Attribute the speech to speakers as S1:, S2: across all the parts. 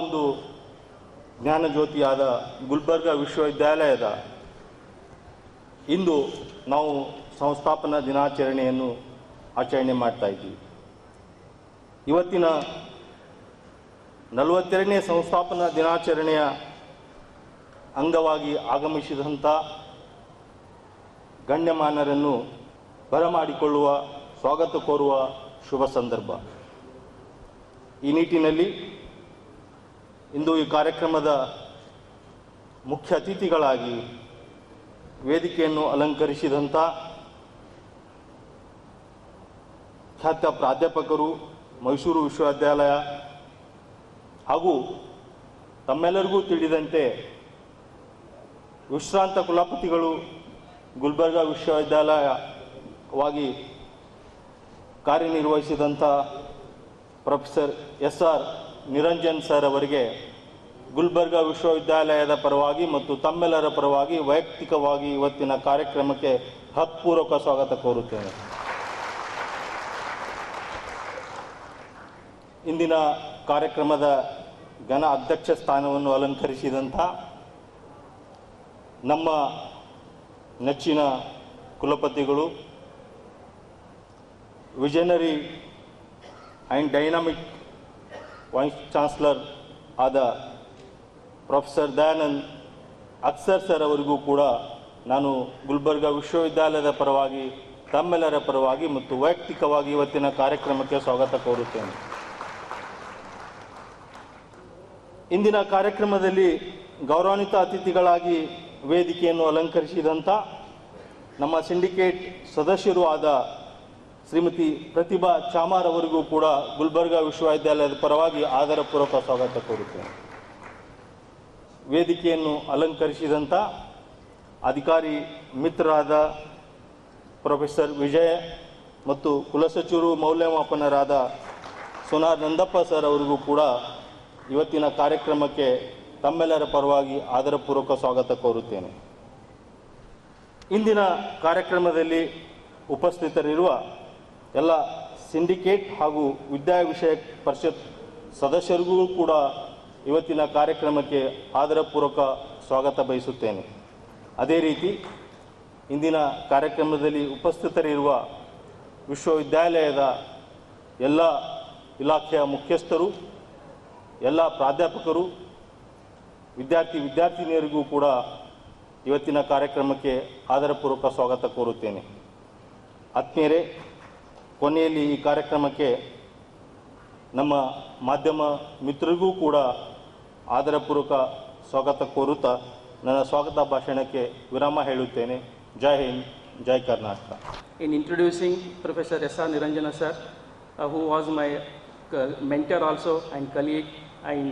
S1: ಒಂದು ಜ್ಞಾನಜ್ಯೋತಿಯಾದ ಗುಲ್ಬರ್ಗ ವಿಶ್ವವಿದ್ಯಾಲಯದ ಇಂದು ನಾವು ಸಂಸ್ಥಾಪನಾ ದಿನಾಚರಣೆಯನ್ನು ಆಚರಣೆ ಮಾಡ್ತಾ ಇದ್ದೀವಿ. ಇವತ್ತಿನ 42ನೇ ಸಂಸ್ಥಾಪನಾ ದಿನಾಚರಣೆಯ ಅಂಗವಾಗಿ ಆಗಮಿಸಿದಂಥ ಗಣ್ಯಮಾನ್ಯರನ್ನು ಬರಮಾಡಿಕೊಳ್ಳುವ, ಸ್ವಾಗತ ಕೋರುವ ಶುಭ ಸಂದರ್ಭ. ಈ ನಿಟ್ಟಿನಲ್ಲಿ ಇಂದು ಈ ಕಾರ್ಯಕ್ರಮದ ಮುಖ್ಯ ಅತಿಥಿಗಳಾಗಿ ವೇದಿಕೆಯನ್ನು ಅಲಂಕರಿಸಿದಂಥ ಖ್ಯಾತ ಪ್ರಾಧ್ಯಾಪಕರು, ಮೈಸೂರು ವಿಶ್ವವಿದ್ಯಾಲಯ ಹಾಗೂ ತಮ್ಮೆಲ್ಲರಿಗೂ ತಿಳಿದಂತೆ ವಿಶ್ರಾಂತ ಕುಲಪತಿಗಳು, ಗುಲ್ಬರ್ಗ ವಿಶ್ವವಿದ್ಯಾಲಯವಾಗಿ ಕಾರ್ಯನಿರ್ವಹಿಸಿದಂಥ ಪ್ರೊಫೆಸರ್ ಎಸ್.ಆರ್. ನಿರಂಜನ್ ಸರ್ ಅವರಿಗೆ ಗುಲ್ಬರ್ಗ ವಿಶ್ವವಿದ್ಯಾಲಯದ ಪರವಾಗಿ ಮತ್ತು ತಮ್ಮೆಲ್ಲರ ಪರವಾಗಿ ವೈಯಕ್ತಿಕವಾಗಿ ಇವತ್ತಿನ ಕಾರ್ಯಕ್ರಮಕ್ಕೆ ಹೃತ್ಪೂರ್ವಕ ಸ್ವಾಗತ ಕೋರುತ್ತೇನೆ. ಇಂದಿನ ಕಾರ್ಯಕ್ರಮದ ಘನ ಅಧ್ಯಕ್ಷ ಸ್ಥಾನವನ್ನು ಅಲಂಕರಿಸಿದಂಥ ನಮ್ಮ ನೆಚ್ಚಿನ ಕುಲಪತಿಗಳು, visionary and dynamic vice chancellor ಆದ ಪ್ರೊಫೆಸರ್ ದಯಾನಂದ್ ಅಕ್ಸರ್ ಸರ್ ಅವರಿಗೂ ಕೂಡ ನಾನು ಗುಲ್ಬರ್ಗ ವಿಶ್ವವಿದ್ಯಾಲಯದ ಪರವಾಗಿ, ತಮ್ಮೆಲ್ಲರ ಪರವಾಗಿ ಮತ್ತು ವೈಯಕ್ತಿಕವಾಗಿ ಇವತ್ತಿನ ಕಾರ್ಯಕ್ರಮಕ್ಕೆ ಸ್ವಾಗತ ಕೋರುತ್ತೇನೆ. ಇಂದಿನ ಕಾರ್ಯಕ್ರಮದಲ್ಲಿ ಗೌರವಾನ್ವಿತ ಅತಿಥಿಗಳಾಗಿ ವೇದಿಕೆಯನ್ನು ಅಲಂಕರಿಸಿದಂಥ ನಮ್ಮ ಸಿಂಡಿಕೇಟ್ ಸದಸ್ಯರು ಆದ ಶ್ರೀಮತಿ ಪ್ರತಿಭಾ ಚಾಮಾರ್ ಅವರಿಗೂ ಕೂಡ ಗುಲ್ಬರ್ಗ ವಿಶ್ವವಿದ್ಯಾಲಯದ ಪರವಾಗಿ ಆದರಪೂರ್ವಕ ಸ್ವಾಗತ ಕೋರುತ್ತೇನೆ. ವೇದಿಕೆಯನ್ನು ಅಲಂಕರಿಸಿದಂಥ ಅಧಿಕಾರಿ ಮಿತ್ರರಾದ ಪ್ರೊಫೆಸರ್ ವಿಜಯ್ ಮತ್ತು ಕುಲಸಚಿವರು ಮೌಲ್ಯಮಾಪನರಾದ ಸೋನಾರ್ ನಂದಪ್ಪ ಸರ್ ಅವರಿಗೂ ಕೂಡ ಇವತ್ತಿನ ಕಾರ್ಯಕ್ರಮಕ್ಕೆ ತಮ್ಮೆಲ್ಲರ ಪರವಾಗಿ ಆದರಪೂರ್ವಕ ಸ್ವಾಗತ ಕೋರುತ್ತೇನೆ. ಇಂದಿನ ಕಾರ್ಯಕ್ರಮದಲ್ಲಿ ಉಪಸ್ಥಿತರಿರುವ ಎಲ್ಲ ಸಿಂಡಿಕೇಟ್ ಹಾಗೂ ವಿದ್ಯಾ ವಿಷಯ ಪರಿಷತ್ ಸದಸ್ಯರಿಗೂ ಕೂಡ ಇವತ್ತಿನ ಕಾರ್ಯಕ್ರಮಕ್ಕೆ ಆದರಪೂರ್ವಕ ಸ್ವಾಗತ ಬಯಸುತ್ತೇನೆ. ಅದೇ ರೀತಿ ಇಂದಿನ ಕಾರ್ಯಕ್ರಮದಲ್ಲಿ ಉಪಸ್ಥಿತರಿರುವ ವಿಶ್ವವಿದ್ಯಾಲಯದ ಎಲ್ಲ ಇಲಾಖೆಯ ಮುಖ್ಯಸ್ಥರು, ಎಲ್ಲ ಪ್ರಾಧ್ಯಾಪಕರು, ವಿದ್ಯಾರ್ಥಿನಿಯರಿಗೂ ಕೂಡ ಇವತ್ತಿನ ಕಾರ್ಯಕ್ರಮಕ್ಕೆ ಆದರಪೂರ್ವಕ ಸ್ವಾಗತ ಕೋರುತ್ತೇನೆ. ಆತ್ಮೀಯರೇ, ಕೊನೆಯಲ್ಲಿ ಈ ಕಾರ್ಯಕ್ರಮಕ್ಕೆ ನಮ್ಮ ಮಾಧ್ಯಮ ಮಿತ್ರರಿಗೂ ಕೂಡ ಆದರಪೂರ್ವಕ ಸ್ವಾಗತ ಕೋರುತ್ತಾ ನನ್ನ ಸ್ವಾಗತ ಭಾಷಣಕ್ಕೆ ವಿರಾಮ ಹೇಳುತ್ತೇನೆ. ಜೈ ಹಿಂದ್, ಜೈ Karnataka.
S2: In introducing Professor S.R. Niranjana sir, who was my mentor also and colleague and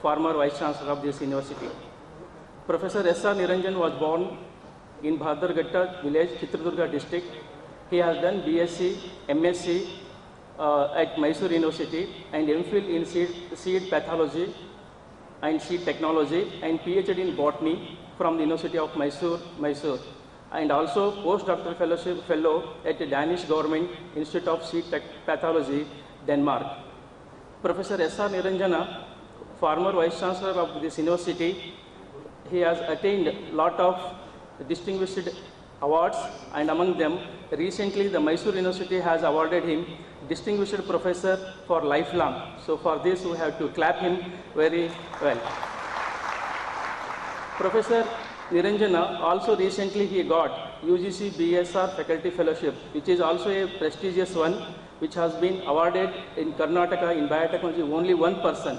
S2: former Vice Chancellor of this university. Professor S.R. Niranjan was born in Bhadarghatta village, Chitradurga district. He has done BSc, MSc at Mysore University and MPhil in seed pathology and seed technology and PhD in botany from the University of Mysore, and also postdoctoral fellow at the Danish Government Institute of Seed Pathology, Denmark. Professor S.R. Niranjana, former Vice Chancellor of this university, he has attained a lot of distinguished awards, and among them recently the Mysore University has awarded him Distinguished Professor for Lifelong. So for this we have to clap him very well. Professor Niranjana also recently he got UGC BSR Faculty Fellowship, which is also a prestigious one, which has been awarded in Karnataka in biotechnology only one person.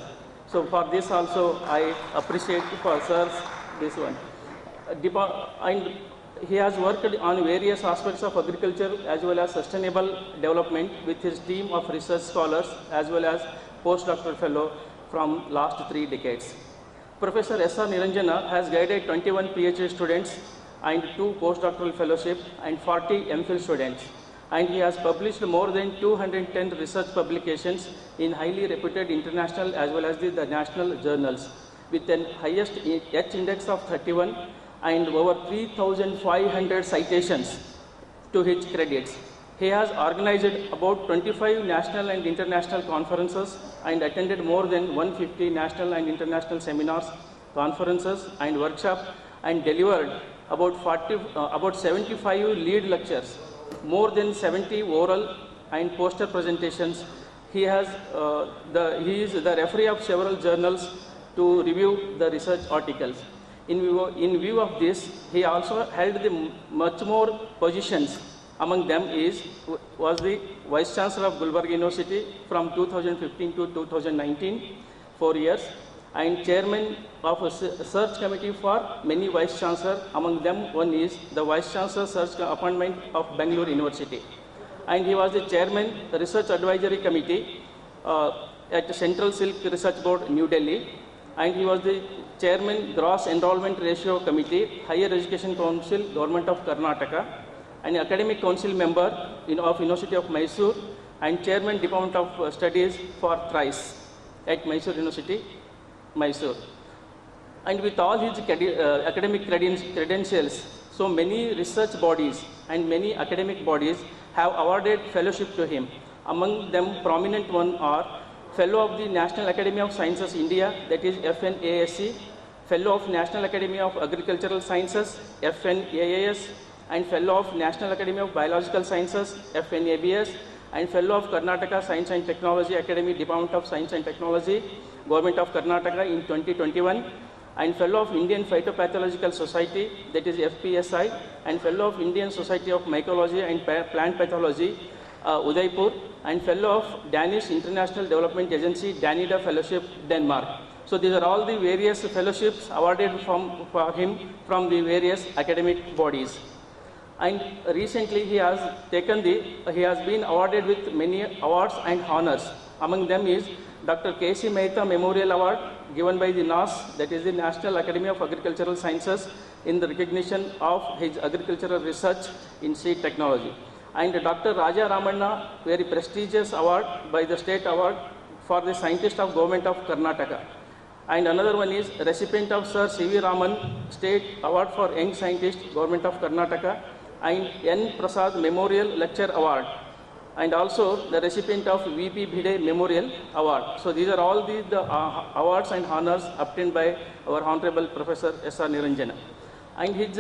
S2: So for this also I appreciate for sirs this one. And he has worked on various aspects of agriculture as well as sustainable development with his team of research scholars as well as postdoctoral fellow from last 3 decades. Professor S.R. Niranjana has guided 21 PhD students and 2 postdoctoral fellowship and 40 MPhil students. And he has published more than 210 research publications in highly reputed international as well as the national journals with an highest H index of 31 and over 3,500 citations to his credits. He has organized about 25 national and international conferences and attended more than 150 national and international seminars, conferences and workshops, and delivered about 75 lead lectures, more than 70 oral and poster presentations. He is the referee of several journals to review the research articles. In view of this, he also held the much more positions. Among them was the Vice Chancellor of Gulbarga University from 2015 to 2019, 4 years, and Chairman of a search committee for many Vice Chancellors. Among them, one is the Vice Chancellor Search Appointment of Bangalore University. And he was the Chairman Research Advisory Committee at Central Silk Research Board, New Delhi. And he was the Chairman Gross Enrollment Ratio Committee, Higher Education Council, Government of Karnataka, and Academic Council member of University of Mysore, and Chairman Department of Studies for thrice at Mysore University, Mysore. And with all his academic credentials, so many research bodies and many academic bodies have awarded fellowship to him. Among them, prominent one are Fellow of the National Academy of Sciences India, that is FNASC, Fellow of National Academy of Agricultural Sciences, FNAAS, and Fellow of National Academy of Biological Sciences, FNABS, and Fellow of Karnataka Science and Technology Academy, Department of Science and Technology, Government of Karnataka in 2021, and Fellow of Indian Phytopathological Society, that is FPSI, and Fellow of Indian Society of Mycology and Plant Pathology, Udaipur, and Fellow of Danish International Development Agency, Danida Fellowship, Denmark. So these are all the various fellowships awarded for him from the various academic bodies. And recently he has been awarded with many awards and honors. Among them is Dr. K.C. Mehta Memorial Award given by the NAS, that is the National Academy of Agricultural Sciences, in the recognition of his agricultural research in seed technology. And Dr. Raja Ramanna, very prestigious award by the State Award for the Scientist of Government of Karnataka. And another one is recipient of Sir C.V. Raman State Award for Young Scientist, Government of Karnataka, and N. Prasad Memorial Lecture Award, and also the recipient of V.P. Bhide Memorial Award. So these are all the awards and honors obtained by our Honorable Professor S.R. Niranjana. And his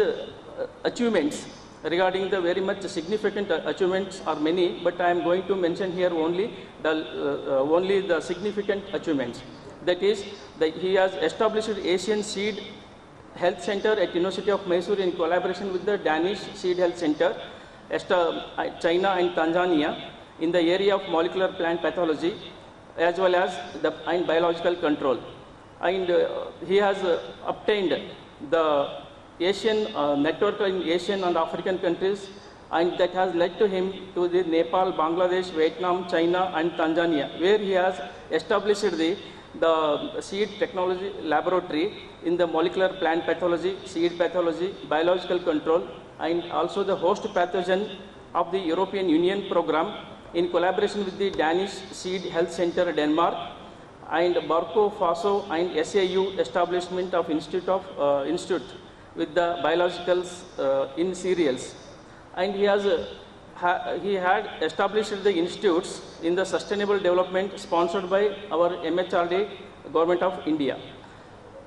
S2: achievements regarding the very much significant achievements are many, but I am going to mention here only the significant achievements. That is, he has established Asian Seed Health Center at University of Mysore in collaboration with the Danish Seed Health Center, China and Tanzania, in the area of molecular plant pathology as well as and biological control. And he has obtained the Asian network in Asian and African countries, and that has led to him to the Nepal, Bangladesh, Vietnam, China and Tanzania, where he has established the seed technology laboratory in the molecular plant pathology, seed pathology, biological control, and also the host pathogen of the European Union program in collaboration with the Danish Seed Health Center, Denmark, and Burkina Faso and SAU establishment of institute with the biologicals in cereals. And he had established the institutes in the sustainable development sponsored by our MHRD, Government of India.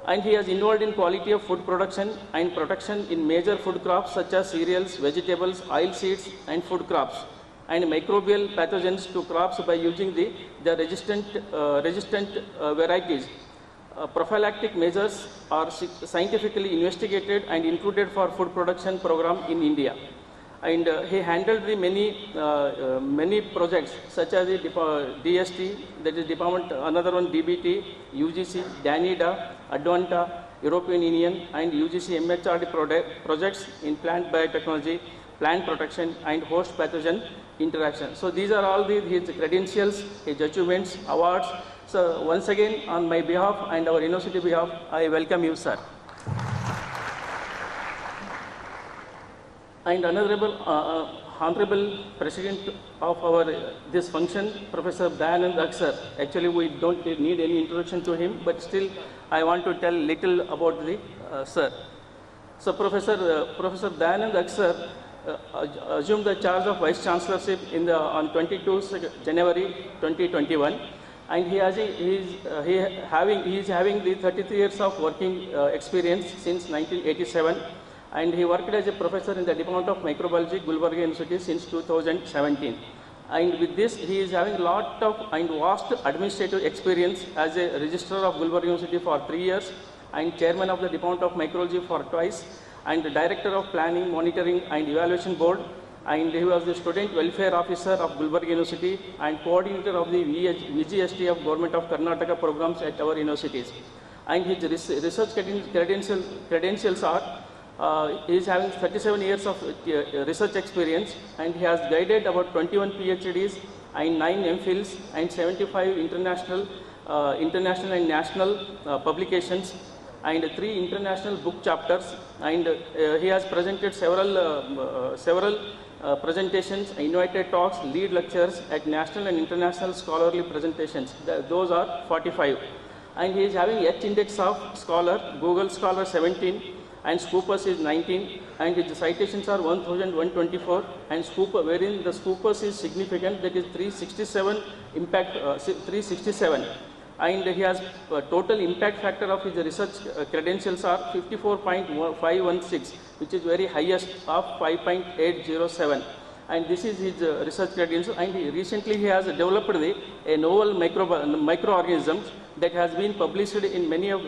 S2: And he has involved in quality of food production and protection in major food crops such as cereals, vegetables, oil seeds and food crops, and microbial pathogens to crops by using the resistant varieties. Prophylactic measures are scientifically investigated and included for food production program in India. And he handled the many projects such as the DST, that is Department, another one DBT, UGC, DANIDA, Advanta, European Union and UGC MHRD projects in plant biotechnology, plant protection and host pathogen interaction. So these are all his credentials, his achievements, awards. So once again, on my behalf and our university behalf, I welcome you, sir. And Honorable President of our this function, Professor Dayanand Aksar. Actually, we don't need any introduction to him, but still I want to tell little about the sir. So Professor Dayanand Aksar assumed the charge of Vice Chancellorship on 22 January 2021, and he is having the 33 years of working experience since 1987. And he worked as a professor in the Department of Microbiology, Gulbarga University since 2017. And with this, he is having a lot of and vast administrative experience as a registrar of Gulbarga University for 3 years, and chairman of the Department of Microbiology for twice, and the director of Planning, Monitoring and Evaluation Board. And he was the student welfare officer of Gulbarga University and coordinator of the VGST of Government of Karnataka programs at our universities. And his research credentials are he is having 37 years of research experience, and he has guided about 21 PhDs and 9 MPhils and 75 international and national publications and 3 international book chapters. And he has presented several presentations, invited talks, lead lectures at national and international scholarly presentations. Those are 45. And he is having H index of scholar, Google Scholar 17, and Scopus is 19, and his citations are 1124, and wherein the Scopus is significant, that is 367 impact, 367. And he has total impact factor of his research credentials are 54.516, which is very highest of 5.807. And this is his research credentials. And recently he has developed a novel microorganisms that has been published in many of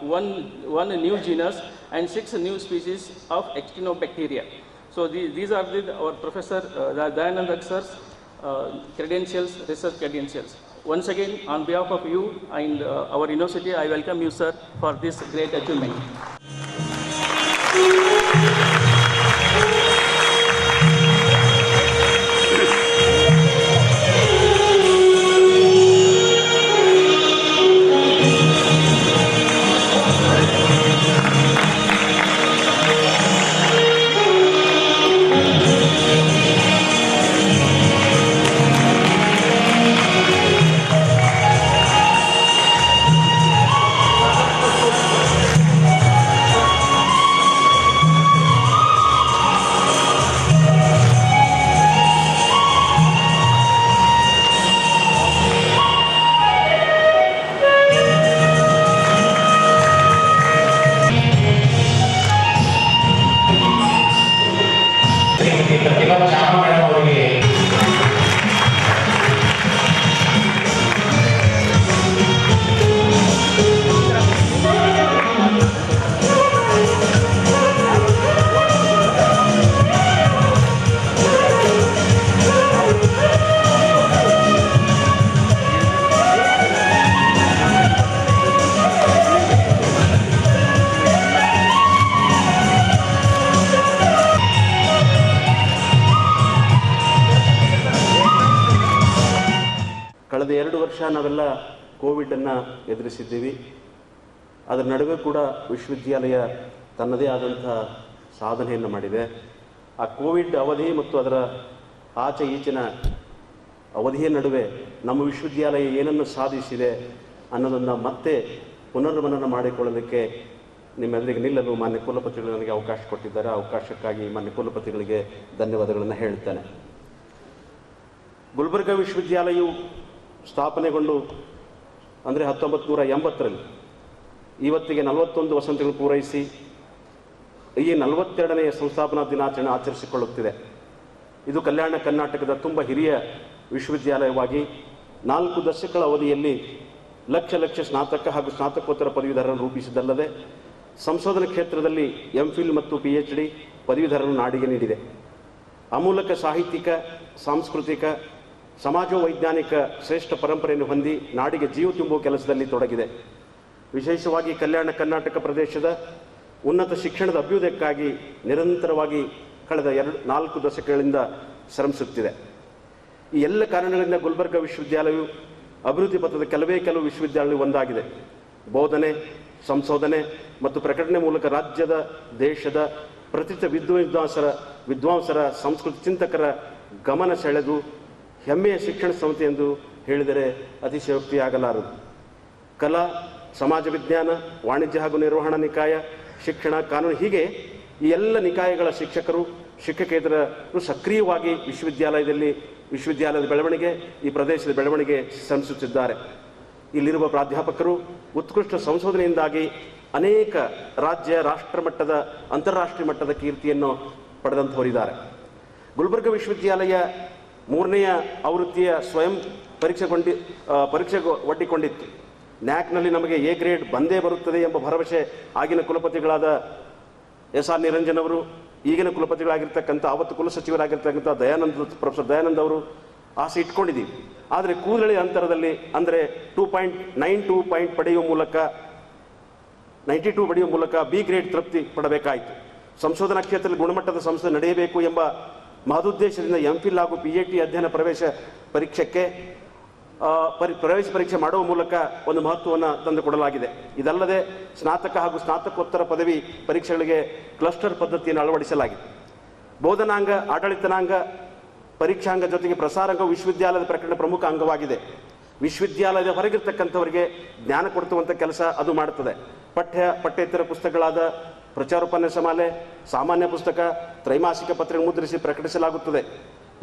S2: one new genus and 6 new species of actinobacteria. So these are our Professor Dayanand Aksar's credentials, research credentials. Once again, on behalf of you and our university, I welcome you, sir, for this great achievement.
S3: ವರ್ಷ ನಾವೆಲ್ಲ ಕೋವಿಡನ್ನು ಎದುರಿಸಿದ್ದೀವಿ. ಅದರ ನಡುವೆ ಕೂಡ ವಿಶ್ವವಿದ್ಯಾಲಯ ತನ್ನದೇ ಆದಂಥ ಸಾಧನೆಯನ್ನು ಮಾಡಿದೆ. ಆ ಕೋವಿಡ್ ಅವಧಿ ಮತ್ತು ಅದರ ಆಚೆ ಈಚಿನ ಅವಧಿಯ ನಡುವೆ ನಮ್ಮ ವಿಶ್ವವಿದ್ಯಾಲಯ ಏನನ್ನು ಸಾಧಿಸಿದೆ ಅನ್ನೋದನ್ನು ಮತ್ತೆ ಪುನರ್ಮನನ ಮಾಡಿಕೊಳ್ಳೋದಕ್ಕೆ ನಿಮ್ಮೆದುರಿಗೆ ನಿಲ್ಲಲು ಮಾನ್ಯ ಕುಲಪತಿಗಳು ನನಗೆ ಅವಕಾಶ ಕೊಟ್ಟಿದ್ದಾರೆ. ಅವಕಾಶಕ್ಕಾಗಿ ಮಾನ್ಯ ಕುಲಪತಿಗಳಿಗೆ ಧನ್ಯವಾದಗಳನ್ನು ಹೇಳ್ತೇನೆ. ಗುಲ್ಬರ್ಗಾ ವಿಶ್ವವಿದ್ಯಾಲಯವು ಸ್ಥಾಪನೆಗೊಂಡು ಅಂದರೆ 1980ರಲ್ಲಿ ಇವತ್ತಿಗೆ 41 ವಸಂತಗಳು ಪೂರೈಸಿ ಈ 42ನೇ ಸಂಸ್ಥಾಪನಾ ದಿನಾಚರಣೆ ಆಚರಿಸಿಕೊಳ್ಳುತ್ತಿದೆ. ಇದು ಕಲ್ಯಾಣ ಕರ್ನಾಟಕದ ತುಂಬ ಹಿರಿಯ ವಿಶ್ವವಿದ್ಯಾಲಯವಾಗಿ 4 ದಶಕಗಳ ಅವಧಿಯಲ್ಲಿ ಲಕ್ಷ ಸ್ನಾತಕ ಹಾಗೂ ಸ್ನಾತಕೋತ್ತರ ಪದವೀಧರರನ್ನು ರೂಪಿಸಿದ್ದಲ್ಲದೆ ಸಂಶೋಧನಾ ಕ್ಷೇತ್ರದಲ್ಲಿ ಎಂಫಿಲ್ ಮತ್ತು PhD ಪದವೀಧರರನ್ನು ನಾಡಿಗೆ ನೀಡಿದೆ. ಆ ಮೂಲಕ ಸಾಹಿತ್ಯಿಕ, ಸಾಂಸ್ಕೃತಿಕ, ಸಮಾಜವೈಜ್ಞಾನಿಕ ಶ್ರೇಷ್ಠ ಪರಂಪರೆಯನ್ನು ಹೊಂದಿ ನಾಡಿಗೆ ಜೀವ ತುಂಬುವ ಕೆಲಸದಲ್ಲಿ ತೊಡಗಿದೆ. ವಿಶೇಷವಾಗಿ ಕಲ್ಯಾಣ ಕರ್ನಾಟಕ ಪ್ರದೇಶದ ಉನ್ನತ ಶಿಕ್ಷಣದ ಅಭ್ಯುದಯಕ್ಕಾಗಿ ನಿರಂತರವಾಗಿ ಕಳೆದ 4 ದಶಕಗಳಿಂದ ಶ್ರಮಿಸುತ್ತಿದೆ. ಈ ಎಲ್ಲ ಕಾರಣಗಳಿಂದ ಗುಲ್ಬರ್ಗಾ ವಿಶ್ವವಿದ್ಯಾಲಯವು ಅಭಿವೃದ್ಧಿ ಪಥದ ಕೆಲವು ವಿಶ್ವವಿದ್ಯಾಲಯಗಳು ಒಂದಾಗಿದೆ. ಬೋಧನೆ, ಸಂಶೋಧನೆ ಮತ್ತು ಪ್ರಕಟಣೆ ಮೂಲಕ ರಾಜ್ಯದ, ದೇಶದ ಪ್ರತಿಷ್ಠಿತ ವಿದ್ವಾಂಸರ ಸಂಸ್ಕೃತಿ ಚಿಂತಕರ ಗಮನ ಸೆಳೆದು ಹೆಮ್ಮೆಯ ಶಿಕ್ಷಣ ಸಂಸ್ಥೆ ಎಂದು ಹೇಳಿದರೆ ಅತಿಶಯೋಕ್ತಿಯಾಗಲಾರದು. ಕಲಾ, ಸಮಾಜ ವಿಜ್ಞಾನ, ವಾಣಿಜ್ಯ ಹಾಗೂ ನಿರ್ವಹಣಾ ನಿಕಾಯ, ಶಿಕ್ಷಣ, ಕಾನೂನು ಹೀಗೆ ಈ ಎಲ್ಲ ನಿಕಾಯಗಳ ಶಿಕ್ಷಕರು, ಶಿಕ್ಷಕೇತರರು ಸಕ್ರಿಯವಾಗಿ ವಿಶ್ವವಿದ್ಯಾಲಯದ ಬೆಳವಣಿಗೆ, ಈ ಪ್ರದೇಶದ ಬೆಳವಣಿಗೆ ಶ್ರಮಿಸುತ್ತಿದ್ದಾರೆ. ಇಲ್ಲಿರುವ ಪ್ರಾಧ್ಯಾಪಕರು ಉತ್ಕೃಷ್ಟ ಸಂಶೋಧನೆಯಿಂದಾಗಿ ಅನೇಕ ರಾಜ್ಯ, ರಾಷ್ಟ್ರಮಟ್ಟದ, ಅಂತಾರಾಷ್ಟ್ರೀಯ ಮಟ್ಟದ ಕೀರ್ತಿಯನ್ನು ಪಡೆದಂಥವರಿದ್ದಾರೆ. ಗುಲ್ಬರ್ಗಾ ವಿಶ್ವವಿದ್ಯಾಲಯ 3ನೇ ಆವೃತ್ತಿಯ ಸ್ವಯಂ ಪರೀಕ್ಷೆ ಒಡ್ಡಿಕೊಂಡಿತ್ತು. ನ್ಯಾಕ್ನಲ್ಲಿ ನಮಗೆ ಎ ಗ್ರೇಡ್ ಬಂದೇ ಬರುತ್ತದೆ ಎಂಬ ಭರವಸೆ ಆಗಿನ ಕುಲಪತಿಗಳಾದ SR ನಿರಂಜನ್ ಅವರು, ಈಗಿನ ಕುಲಪತಿಗಳಾಗಿರ್ತಕ್ಕಂಥ ಅವತ್ತು ಕುಲಸಚಿವರಾಗಿರ್ತಕ್ಕಂಥ ಪ್ರೊಫೆಸರ್ ದಯಾನಂದ್ ಅವರು ಆಸೆ ಇಟ್ಕೊಂಡಿದ್ದೀವಿ. ಆದರೆ ಕೂದಲೇ ಅಂತರದಲ್ಲಿ ಅಂದರೆ 2.92 ಪಾಯಿಂಟ್ ಪಡೆಯುವ ಮೂಲಕ 92 ಪಡೆಯುವ ಮೂಲಕ ಬಿ ಗ್ರೇಡ್ ತೃಪ್ತಿ ಪಡಬೇಕಾಯಿತು. ಸಂಶೋಧನಾ ಕ್ಷೇತ್ರದಲ್ಲಿ ಗುಣಮಟ್ಟದ ಸಂಶೋಧನೆ ನಡೆಯಬೇಕು ಎಂಬ ಮಹದುದ್ದೇಶದಿಂದ ಎಂಫಿಲ್ ಹಾಗೂ PhD ಅಧ್ಯಯನ ಪ್ರವೇಶ ಪರೀಕ್ಷೆ ಮಾಡುವ ಮೂಲಕ ಒಂದು ಮಹತ್ವವನ್ನು ತಂದುಕೊಡಲಾಗಿದೆ. ಇದಲ್ಲದೆ ಸ್ನಾತಕ ಹಾಗೂ ಸ್ನಾತಕೋತ್ತರ ಪದವಿ ಪರೀಕ್ಷೆಗಳಿಗೆ ಕ್ಲಸ್ಟರ್ ಪದ್ಧತಿಯನ್ನು ಅಳವಡಿಸಲಾಗಿದೆ. ಬೋಧನಾಂಗ, ಆಡಳಿತನಾಂಗ, ಪರೀಕ್ಷಾಂಗ ಜೊತೆಗೆ ಪ್ರಸಾರಾಂಗ ವಿಶ್ವವಿದ್ಯಾಲಯದ ಪ್ರಕಟಣೆ ಪ್ರಮುಖ ಅಂಗವಾಗಿದೆ. ವಿಶ್ವವಿದ್ಯಾಲಯದ ಹೊರಗಿರ್ತಕ್ಕಂಥವರಿಗೆ ಜ್ಞಾನ ಕೊಡುವಂಥ ಕೆಲಸ ಅದು ಮಾಡುತ್ತದೆ. ಪಠ್ಯೇತರ ಪುಸ್ತಕಗಳಾದ ಪ್ರಚಾರೋಪನ್ಯಾಸ ಮಾಲೆ, ಸಾಮಾನ್ಯ ಪುಸ್ತಕ, ತ್ರೈಮಾಸಿಕ ಪತ್ರಿಕೆ ಮುದ್ರಿಸಿ ಪ್ರಕಟಿಸಲಾಗುತ್ತದೆ.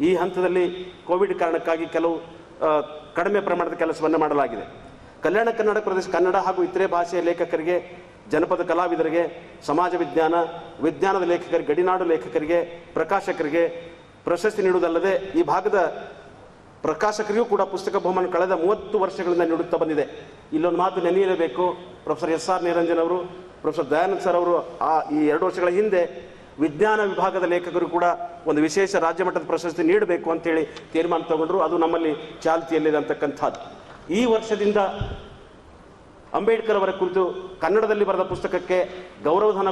S3: ಈ ಹಂತದಲ್ಲಿ ಕೋವಿಡ್ ಕಾರಣಕ್ಕಾಗಿ ಕೆಲವು ಕಡಿಮೆ ಪ್ರಮಾಣದ ಕೆಲಸವನ್ನು ಮಾಡಲಾಗಿದೆ. ಕಲ್ಯಾಣ ಕರ್ನಾಟಕ ಪ್ರದೇಶ ಕನ್ನಡ ಹಾಗೂ ಇತರೆ ಭಾಷೆಯ ಲೇಖಕರಿಗೆ, ಜನಪದ ಕಲಾವಿದರಿಗೆ, ಸಮಾಜ ವಿಜ್ಞಾನದ ಲೇಖಕರಿಗೆ, ಗಡಿನಾಡು ಲೇಖಕರಿಗೆ, ಪ್ರಕಾಶಕರಿಗೆ ಪ್ರಶಸ್ತಿ ನೀಡುವುದಲ್ಲದೆ ಈ ಭಾಗದ ಪ್ರಕಾಶಕರಿಗೂ ಕೂಡ ಪುಸ್ತಕ ಬಹುಮಾನ ಕಳೆದ 30 ವರ್ಷಗಳಿಂದ ನೀಡುತ್ತಾ ಬಂದಿದೆ. ಇಲ್ಲೊಂದು ಮಾತು ನೆನೆಯಲೇಬೇಕು. ಪ್ರೊಫೆಸರ್ SR ನಿರಂಜನ್ ಅವರು, ಪ್ರೊಫೆಸರ್ ದಯಾನಂದ್ ಸರ್ ಅವರು ಈ 2 ವರ್ಷಗಳ ಹಿಂದೆ ವಿಜ್ಞಾನ ವಿಭಾಗದ ಲೇಖಕರು ಕೂಡ ಒಂದು ವಿಶೇಷ ರಾಜ್ಯ ಮಟ್ಟದ ಪ್ರಶಸ್ತಿ ನೀಡಬೇಕು ಅಂತೇಳಿ ತೀರ್ಮಾನ ತಗೊಂಡ್ರು. ಅದು ನಮ್ಮಲ್ಲಿ ಚಾಲ್ತಿಯಲ್ಲಿದೆ ಅಂತಕ್ಕಂಥದ್ದು. ಈ ವರ್ಷದಿಂದ ಅಂಬೇಡ್ಕರ್ ಅವರ ಕುರಿತು ಕನ್ನಡದಲ್ಲಿ ಬರೆದ ಪುಸ್ತಕಕ್ಕೆ ಗೌರವಧನ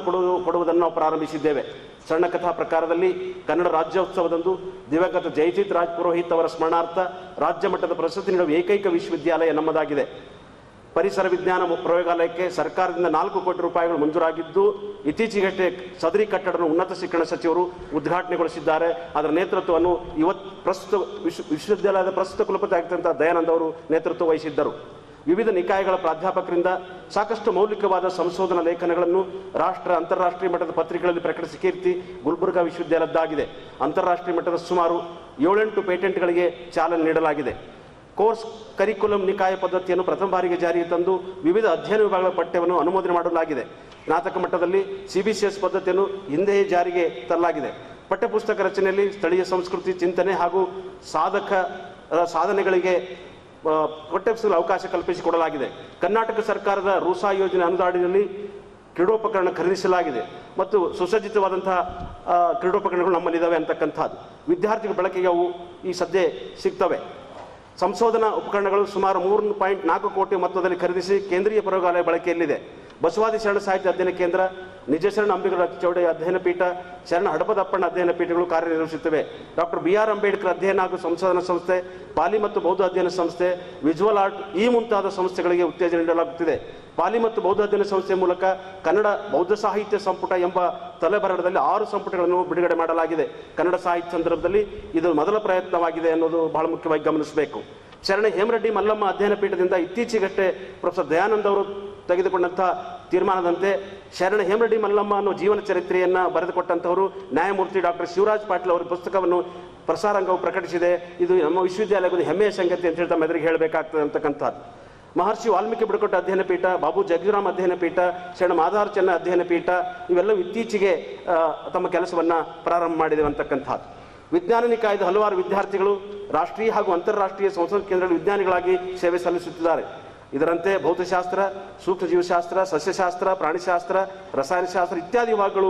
S3: ಕೊಡುವುದನ್ನು ನಾವು ಪ್ರಾರಂಭಿಸಿದ್ದೇವೆ. ಸಣ್ಣ ಕಥಾ ಪ್ರಕಾರದಲ್ಲಿ ಕನ್ನಡ ರಾಜ್ಯೋತ್ಸವದಂದು ದಿವಂಗತ ಜಯಜಿತ್ ರಾಜ್ ಪುರೋಹಿತ್ ಅವರ ಸ್ಮರಣಾರ್ಥ ರಾಜ್ಯ ಮಟ್ಟದ ಪ್ರಶಸ್ತಿ ನೀಡುವ ಏಕೈಕ ವಿಶ್ವವಿದ್ಯಾಲಯ ನಮ್ಮದಾಗಿದೆ. ಪರಿಸರ ವಿಜ್ಞಾನ ಪ್ರಯೋಗಾಲಯಕ್ಕೆ ಸರ್ಕಾರದಿಂದ 4 ಕೋಟಿ ರೂಪಾಯಿಗಳು ಮಂಜೂರಾಗಿದ್ದು, ಇತ್ತೀಚೆಗಷ್ಟೇ ಸದರಿ ಕಟ್ಟಡವನ್ನು ಉನ್ನತ ಶಿಕ್ಷಣ ಸಚಿವರು ಉದ್ಘಾಟನೆಗೊಳಿಸಿದ್ದಾರೆ. ಅದರ ನೇತೃತ್ವವನ್ನು ಪ್ರಸ್ತುತ ವಿಶ್ವವಿದ್ಯಾಲಯದ ಪ್ರಸ್ತುತ ಕುಲಪತಿ ಆಗಿದ್ದಂಥ ದಯಾನಂದ್ ಅವರು ನೇತೃತ್ವ ವಹಿಸಿದ್ದರು. ವಿವಿಧ ನಿಕಾಯಗಳ ಪ್ರಾಧ್ಯಾಪಕರಿಂದ ಸಾಕಷ್ಟು ಮೌಲಿಕವಾದ ಸಂಶೋಧನಾ ಲೇಖನಗಳನ್ನು ರಾಷ್ಟ್ರ, ಅಂತಾರಾಷ್ಟ್ರೀಯ ಮಟ್ಟದ ಪತ್ರಿಕೆಗಳಲ್ಲಿ ಪ್ರಕಟಿಸಿ ಕೀರ್ತಿ ಗುಲ್ಬರ್ಗಾ ವಿಶ್ವವಿದ್ಯಾಲಯದ್ದಾಗಿದೆ. ಅಂತಾರಾಷ್ಟ್ರೀಯ ಮಟ್ಟದ ಸುಮಾರು 7-8 ಪೇಟೆಂಟ್ಗಳಿಗೆ ಚಾಲನೆ ನೀಡಲಾಗಿದೆ. ಕೋರ್ಸ್ ಕರಿಕ್ಯುಲಂ ನಿಕಾಯ ಪದ್ಧತಿಯನ್ನು ಪ್ರಥಮ ಬಾರಿಗೆ ಜಾರಿಗೆ ತಂದು ವಿವಿಧ ಅಧ್ಯಯನ ವಿಭಾಗಗಳ ಪಠ್ಯವನ್ನು ಅನುಮೋದನೆ ಮಾಡಲಾಗಿದೆ. ಸ್ನಾತಕ ಮಟ್ಟದಲ್ಲಿ CBCS ಪದ್ಧತಿಯನ್ನು ಹಿಂದೆಯೇ ಜಾರಿಗೆ ತರಲಾಗಿದೆ. ಪಠ್ಯಪುಸ್ತಕ ರಚನೆಯಲ್ಲಿ ಸ್ಥಳೀಯ ಸಂಸ್ಕೃತಿ, ಚಿಂತನೆ ಹಾಗೂ ಸಾಧನೆಗಳಿಗೆ ಪಠ್ಯಪುಸ್ತಕಗಳ ಅವಕಾಶ ಕಲ್ಪಿಸಿಕೊಡಲಾಗಿದೆ. ಕರ್ನಾಟಕ ಸರ್ಕಾರದ ರೂಸಾ ಯೋಜನೆ ಅನುದಾನದಲ್ಲಿ ಕ್ರೀಡೋಪಕರಣ ಖರೀದಿಸಲಾಗಿದೆ ಮತ್ತು ಸುಸಜ್ಜಿತವಾದಂತಹ ಕ್ರೀಡೋಪಕರಣಗಳು ನಮ್ಮಲ್ಲಿದ್ದಾವೆ ಅಂತಕ್ಕಂಥದ್ದು. ವಿದ್ಯಾರ್ಥಿಗಳ ಬಳಕೆಗೆ ಅವು ಈ ಸದ್ಯ ಸಿಗ್ತವೆ. ಸಂಶೋಧನಾ ಉಪಕರಣಗಳು ಸುಮಾರು 3.4 ಕೋಟಿ ಮೊತ್ತದಲ್ಲಿ ಖರೀದಿಸಿ ಕೇಂದ್ರೀಯ ಪ್ರಯೋಗಾಲಯ ಬಳಕೆಯಲ್ಲಿದೆ. ಬಸವಾದಿ ಶರಣ ಸಾಹಿತ್ಯ ಅಧ್ಯಯನ ಕೇಂದ್ರ, ನಿಜ ಶರಣ ಅಂಬಿಗರ ಚೌಡೆ ಅಧ್ಯಯನ ಪೀಠ, ಶರಣ ಹಡಪದಪ್ಪಣ್ಣ ಅಧ್ಯಯನ ಪೀಠಗಳು ಕಾರ್ಯನಿರ್ವಹಿಸುತ್ತವೆ. ಡಾಕ್ಟರ್ BR ಅಂಬೇಡ್ಕರ್ ಅಧ್ಯಯನ ಹಾಗೂ ಸಂಶೋಧನಾ ಸಂಸ್ಥೆ, ಪಾಲಿ ಮತ್ತು ಬೌದ್ಧ ಅಧ್ಯಯನ ಸಂಸ್ಥೆ, ವಿಜುವಲ್ ಆರ್ಟ್ ಈ ಮುಂತಾದ ಸಂಸ್ಥೆಗಳಿಗೆ ಉತ್ತೇಜನ ನೀಡಲಾಗುತ್ತಿದೆ. ಪಾಲಿ ಮತ್ತು ಬೌದ್ಧ ಅಧ್ಯಯನ ಸಂಸ್ಥೆ ಮೂಲಕ ಕನ್ನಡ ಬೌದ್ಧ ಸಾಹಿತ್ಯ ಸಂಪುಟ ಎಂಬ ತಲೆಬರಹದಲ್ಲಿ 6 ಸಂಪುಟಗಳನ್ನು ಬಿಡುಗಡೆ ಮಾಡಲಾಗಿದೆ. ಕನ್ನಡ ಸಾಹಿತ್ಯ ಸಂದರ್ಭದಲ್ಲಿ ಇದು ಮೊದಲ ಪ್ರಯತ್ನವಾಗಿದೆ ಅನ್ನೋದು ಬಹಳ ಮುಖ್ಯವಾಗಿ ಗಮನಿಸಬೇಕು. ಶರಣ ಹೇಮರೆಡ್ಡಿ ಮಲ್ಲಮ್ಮ ಅಧ್ಯಯನ ಪೀಠದಿಂದ ಇತ್ತೀಚೆಗಷ್ಟೇ ಪ್ರೊಫೆಸರ್ ದಯಾನಂದ್ ಅವರು ತೆಗೆದುಕೊಂಡಂತಹ ತೀರ್ಮಾನದಂತೆ ಶರಣ ಹೇಮರೆಡ್ಡಿ ಮಲ್ಲಮ್ಮ ಅನ್ನೋ ಜೀವನ ಚರಿತ್ರೆಯನ್ನು ಬರೆದುಕೊಟ್ಟಂಥವರು ನ್ಯಾಯಮೂರ್ತಿ ಡಾಕ್ಟರ್ ಶಿವರಾಜ್ ಪಾಟೀಲ್ ಅವರ ಪುಸ್ತಕವನ್ನು ಪ್ರಸಾರಾಂಗವು ಪ್ರಕಟಿಸಿದೆ. ಇದು ನಮ್ಮ ವಿಶ್ವವಿದ್ಯಾಲಯದ ಹೆಮ್ಮೆಯ ಸಂಗತಿ ಅಂತ ಹೇಳಿ ತಮ್ಮ ಎದುರಿಗೆ ಹೇಳಬೇಕಾಗ್ತದೆ ಅಂತಕ್ಕಂಥದ್ದು. ಮಹರ್ಷಿ ವಾಲ್ಮೀಕಿ ಬಿಡುಕೊಟ್ಟ ಅಧ್ಯಯನ ಪೀಠ, ಬಾಬು ಜಗಜೀರಾಮ್ ಅಧ್ಯಯನ ಪೀಠ, ಶರಣ ಮಾದಾರ ಚೆನ್ನ ಅಧ್ಯಯನ ಪೀಠ ಇವೆಲ್ಲವೂ ಇತ್ತೀಚೆಗೆ ತಮ್ಮ ಕೆಲಸವನ್ನು ಪ್ರಾರಂಭ ಮಾಡಿದೆ ಅಂತಕ್ಕಂಥದ್ದು. ವಿಜ್ಞಾನ ನಿಕಾಯದ ಹಲವಾರು ವಿದ್ಯಾರ್ಥಿಗಳು ರಾಷ್ಟ್ರೀಯ ಹಾಗೂ ಅಂತಾರಾಷ್ಟ್ರೀಯ ಸಂಶೋಧನಾ ಕೇಂದ್ರಗಳ ವಿಜ್ಞಾನಿಗಳಾಗಿ ಸೇವೆ ಸಲ್ಲಿಸುತ್ತಿದ್ದಾರೆ. ಇದರಂತೆ ಭೌತಶಾಸ್ತ್ರ, ಸೂಕ್ಷ್ಮ ಜೀವಶಾಸ್ತ್ರ, ಸಸ್ಯಶಾಸ್ತ್ರ, ಪ್ರಾಣಿಶಾಸ್ತ್ರ, ರಸಾಯನಶಾಸ್ತ್ರ ಇತ್ಯಾದಿ ವಿಭಾಗಗಳು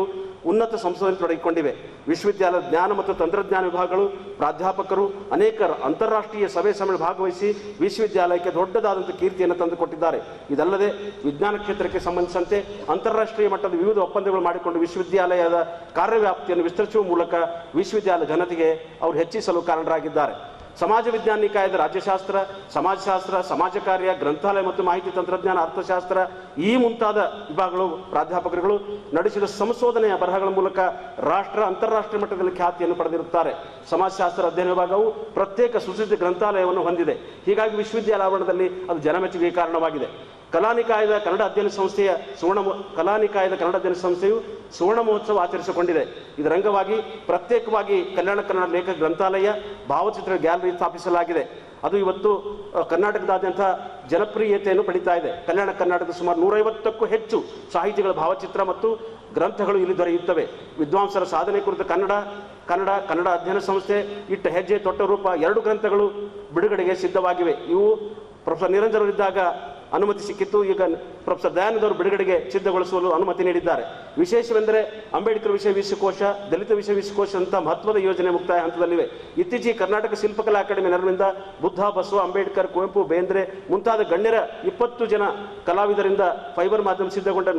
S3: ಉನ್ನತ ಸಂಶೋಧನೆ ತೊಡಗಿಕೊಂಡಿವೆ. ವಿಶ್ವವಿದ್ಯಾಲಯದ ಜ್ಞಾನ ಮತ್ತು ತಂತ್ರಜ್ಞಾನ ವಿಭಾಗಗಳು, ಪ್ರಾಧ್ಯಾಪಕರು ಅನೇಕ ಅಂತಾರಾಷ್ಟ್ರೀಯ ಸಭೆ ಸಮ್ಮೇಳನ ಭಾಗವಹಿಸಿ ವಿಶ್ವವಿದ್ಯಾಲಯಕ್ಕೆ ದೊಡ್ಡದಾದಂಥ ಕೀರ್ತಿಯನ್ನು ತಂದುಕೊಟ್ಟಿದ್ದಾರೆ. ಇದಲ್ಲದೆ ವಿಜ್ಞಾನ ಕ್ಷೇತ್ರಕ್ಕೆ ಸಂಬಂಧಿಸಿದಂತೆ ಅಂತಾರಾಷ್ಟ್ರೀಯ ಮಟ್ಟದ ವಿವಿಧ ಒಪ್ಪಂದಗಳು ಮಾಡಿಕೊಂಡು ವಿಶ್ವವಿದ್ಯಾಲಯದ ಕಾರ್ಯವ್ಯಾಪ್ತಿಯನ್ನು ವಿಸ್ತರಿಸುವ ಮೂಲಕ ವಿಶ್ವವಿದ್ಯಾಲಯ ಘನತೆಗೆ ಅವರು ಹೆಚ್ಚಿಸಲು ಕಾರಣರಾಗಿದ್ದಾರೆ. ಸಮಾಜ ವಿಜ್ಞಾನ ನಿಕಾಯದ ರಾಜ್ಯಶಾಸ್ತ್ರ, ಸಮಾಜಶಾಸ್ತ್ರ, ಸಮಾಜ ಕಾರ್ಯ, ಗ್ರಂಥಾಲಯ ಮತ್ತು ಮಾಹಿತಿ ತಂತ್ರಜ್ಞಾನ, ಅರ್ಥಶಾಸ್ತ್ರ ಈ ಮುಂತಾದ ವಿಭಾಗಗಳು ಪ್ರಾಧ್ಯಾಪಕರುಗಳು ನಡೆಸಿದ ಸಂಶೋಧನೆಯ ಬರಹಗಳ ಮೂಲಕ ರಾಷ್ಟ್ರ ಅಂತಾರಾಷ್ಟ್ರೀಯ ಮಟ್ಟದಲ್ಲಿ ಖ್ಯಾತಿಯನ್ನು ಪಡೆದಿರುತ್ತಾರೆ. ಸಮಾಜಶಾಸ್ತ್ರ ಅಧ್ಯಯನ ವಿಭಾಗವು ಪ್ರತ್ಯೇಕ ಸುಸಜ್ಜಿತ ಗ್ರಂಥಾಲಯವನ್ನು ಹೊಂದಿದೆ. ಹೀಗಾಗಿ ವಿಶ್ವವಿದ್ಯಾಲಯ ಆವರಣದಲ್ಲಿ ಅದು ಜನಮೆಚ್ಚುಗೆಗೆ ಕಾರಣವಾಗಿದೆ. ಕಲಾನಿಕಾಯದ ಕನ್ನಡ ಅಧ್ಯಯನ ಸಂಸ್ಥೆಯ ಕಲಾನಿಕಾಯದ ಕನ್ನಡ ಅಧ್ಯಯನ ಸಂಸ್ಥೆಯು ಸುವರ್ಣ ಮಹೋತ್ಸವ ಆಚರಿಸಿಕೊಂಡಿದೆ. ಇದರ ಅಂಗವಾಗಿ ಪ್ರತ್ಯೇಕವಾಗಿ ಕಲ್ಯಾಣ ಕನ್ನಡ ಲೇಖಕ ಗ್ರಂಥಾಲಯ, ಭಾವಚಿತ್ರ ಗ್ಯಾಲರಿ ಸ್ಥಾಪಿಸಲಾಗಿದೆ. ಅದು ಇವತ್ತು ಕರ್ನಾಟಕದಾದ್ಯಂತ ಜನಪ್ರಿಯತೆಯನ್ನು ಪಡಿತಾ ಇದೆ. ಕಲ್ಯಾಣ ಕರ್ನಾಟಕದ ಸುಮಾರು 150ಕ್ಕೂ ಹೆಚ್ಚು ಸಾಹಿತಿಗಳ ಭಾವಚಿತ್ರ ಮತ್ತು ಗ್ರಂಥಗಳು ಇಲ್ಲಿ ದೊರೆಯುತ್ತವೆ. ವಿದ್ವಾಂಸರ ಸಾಧನೆ ಕುರಿತ ಕನ್ನಡ ಅಧ್ಯಯನ ಸಂಸ್ಥೆ ಇಟ್ಟ ಹೆಜ್ಜೆ ತೊಟ್ಟ ರೂಪ 2 ಗ್ರಂಥಗಳು ಬಿಡುಗಡೆಗೆ ಸಿದ್ಧವಾಗಿವೆ. ಇವು ಪ್ರೊಫೆಸರ್ ನಿರಂಜನವರಿದ್ದಾಗ ಅನುಮತಿ ಸಿಕ್ಕಿತ್ತು. ಈಗ ಪ್ರೊಫೆಸರ್ ದಯಾನಂದ್ ಅವರು ಬಿಡುಗಡೆಗೆ ಸಿದ್ಧಗೊಳಿಸಲು ಅನುಮತಿ ನೀಡಿದ್ದಾರೆ. ವಿಶೇಷವೆಂದರೆ ಅಂಬೇಡ್ಕರ್ ವಿಷಯ ವಿಶ್ವಕೋಶ, ದಲಿತ ವಿಷಯ ವಿಶ್ವಕೋಶ ಅಂತ ಮಹತ್ವದ ಯೋಜನೆ ಮುಕ್ತಾಯ ಹಂತದಲ್ಲಿವೆ. ಇತ್ತೀಚೆಗೆ ಕರ್ನಾಟಕ ಶಿಲ್ಪಕಲಾ ಅಕಾಡೆಮಿ ನೆರವಿನಿಂದ ಬುದ್ಧ, ಬಸವ, ಅಂಬೇಡ್ಕರ್, ಕುವೆಂಪು, ಬೇಂದ್ರೆ ಮುಂತಾದ ಗಣ್ಯರ 20 ಜನ ಕಲಾವಿದರಿಂದ ಫೈಬರ್ ಮಾಧ್ಯಮ ಸಿದ್ಧಗೊಂಡ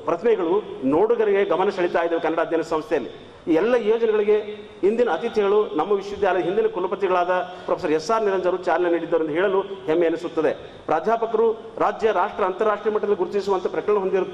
S3: ಪ್ರತಿಮೆಗಳು ನೋಡುಗರಿಗೆ ಗಮನ ಸೆಳೀತಾ ಇದ್ದಾವೆ ಕನ್ನಡ ಅಧ್ಯಯನ ಸಂಸ್ಥೆಯಲ್ಲಿ. ಈ ಎಲ್ಲ ಯೋಜನೆಗಳಿಗೆ ಇಂದಿನ ಅತಿಥಿಗಳು ನಮ್ಮ ವಿಶ್ವವಿದ್ಯಾಲಯದ ಹಿಂದಿನ ಕುಲಪತಿಗಳಾದ ಪ್ರೊಫೆಸರ್ SR ನಿರಂಜನ್ ಅವರು ಚಾಲನೆ ನೀಡಿದ್ದಾರೆ ಎಂದು ಹೇಳಲು ಹೆಮ್ಮೆ ಎನಿಸುತ್ತದೆ. ಪ್ರಾಧ್ಯಾಪಕರು ರಾಜ್ಯ, ರಾಷ್ಟ್ರ, ಅಂತಾರಾಷ್ಟ್ರೀಯ ಮಟ್ಟದಲ್ಲಿ ಗುರುತಿಸುವಂಥ ಪ್ರಕರಣ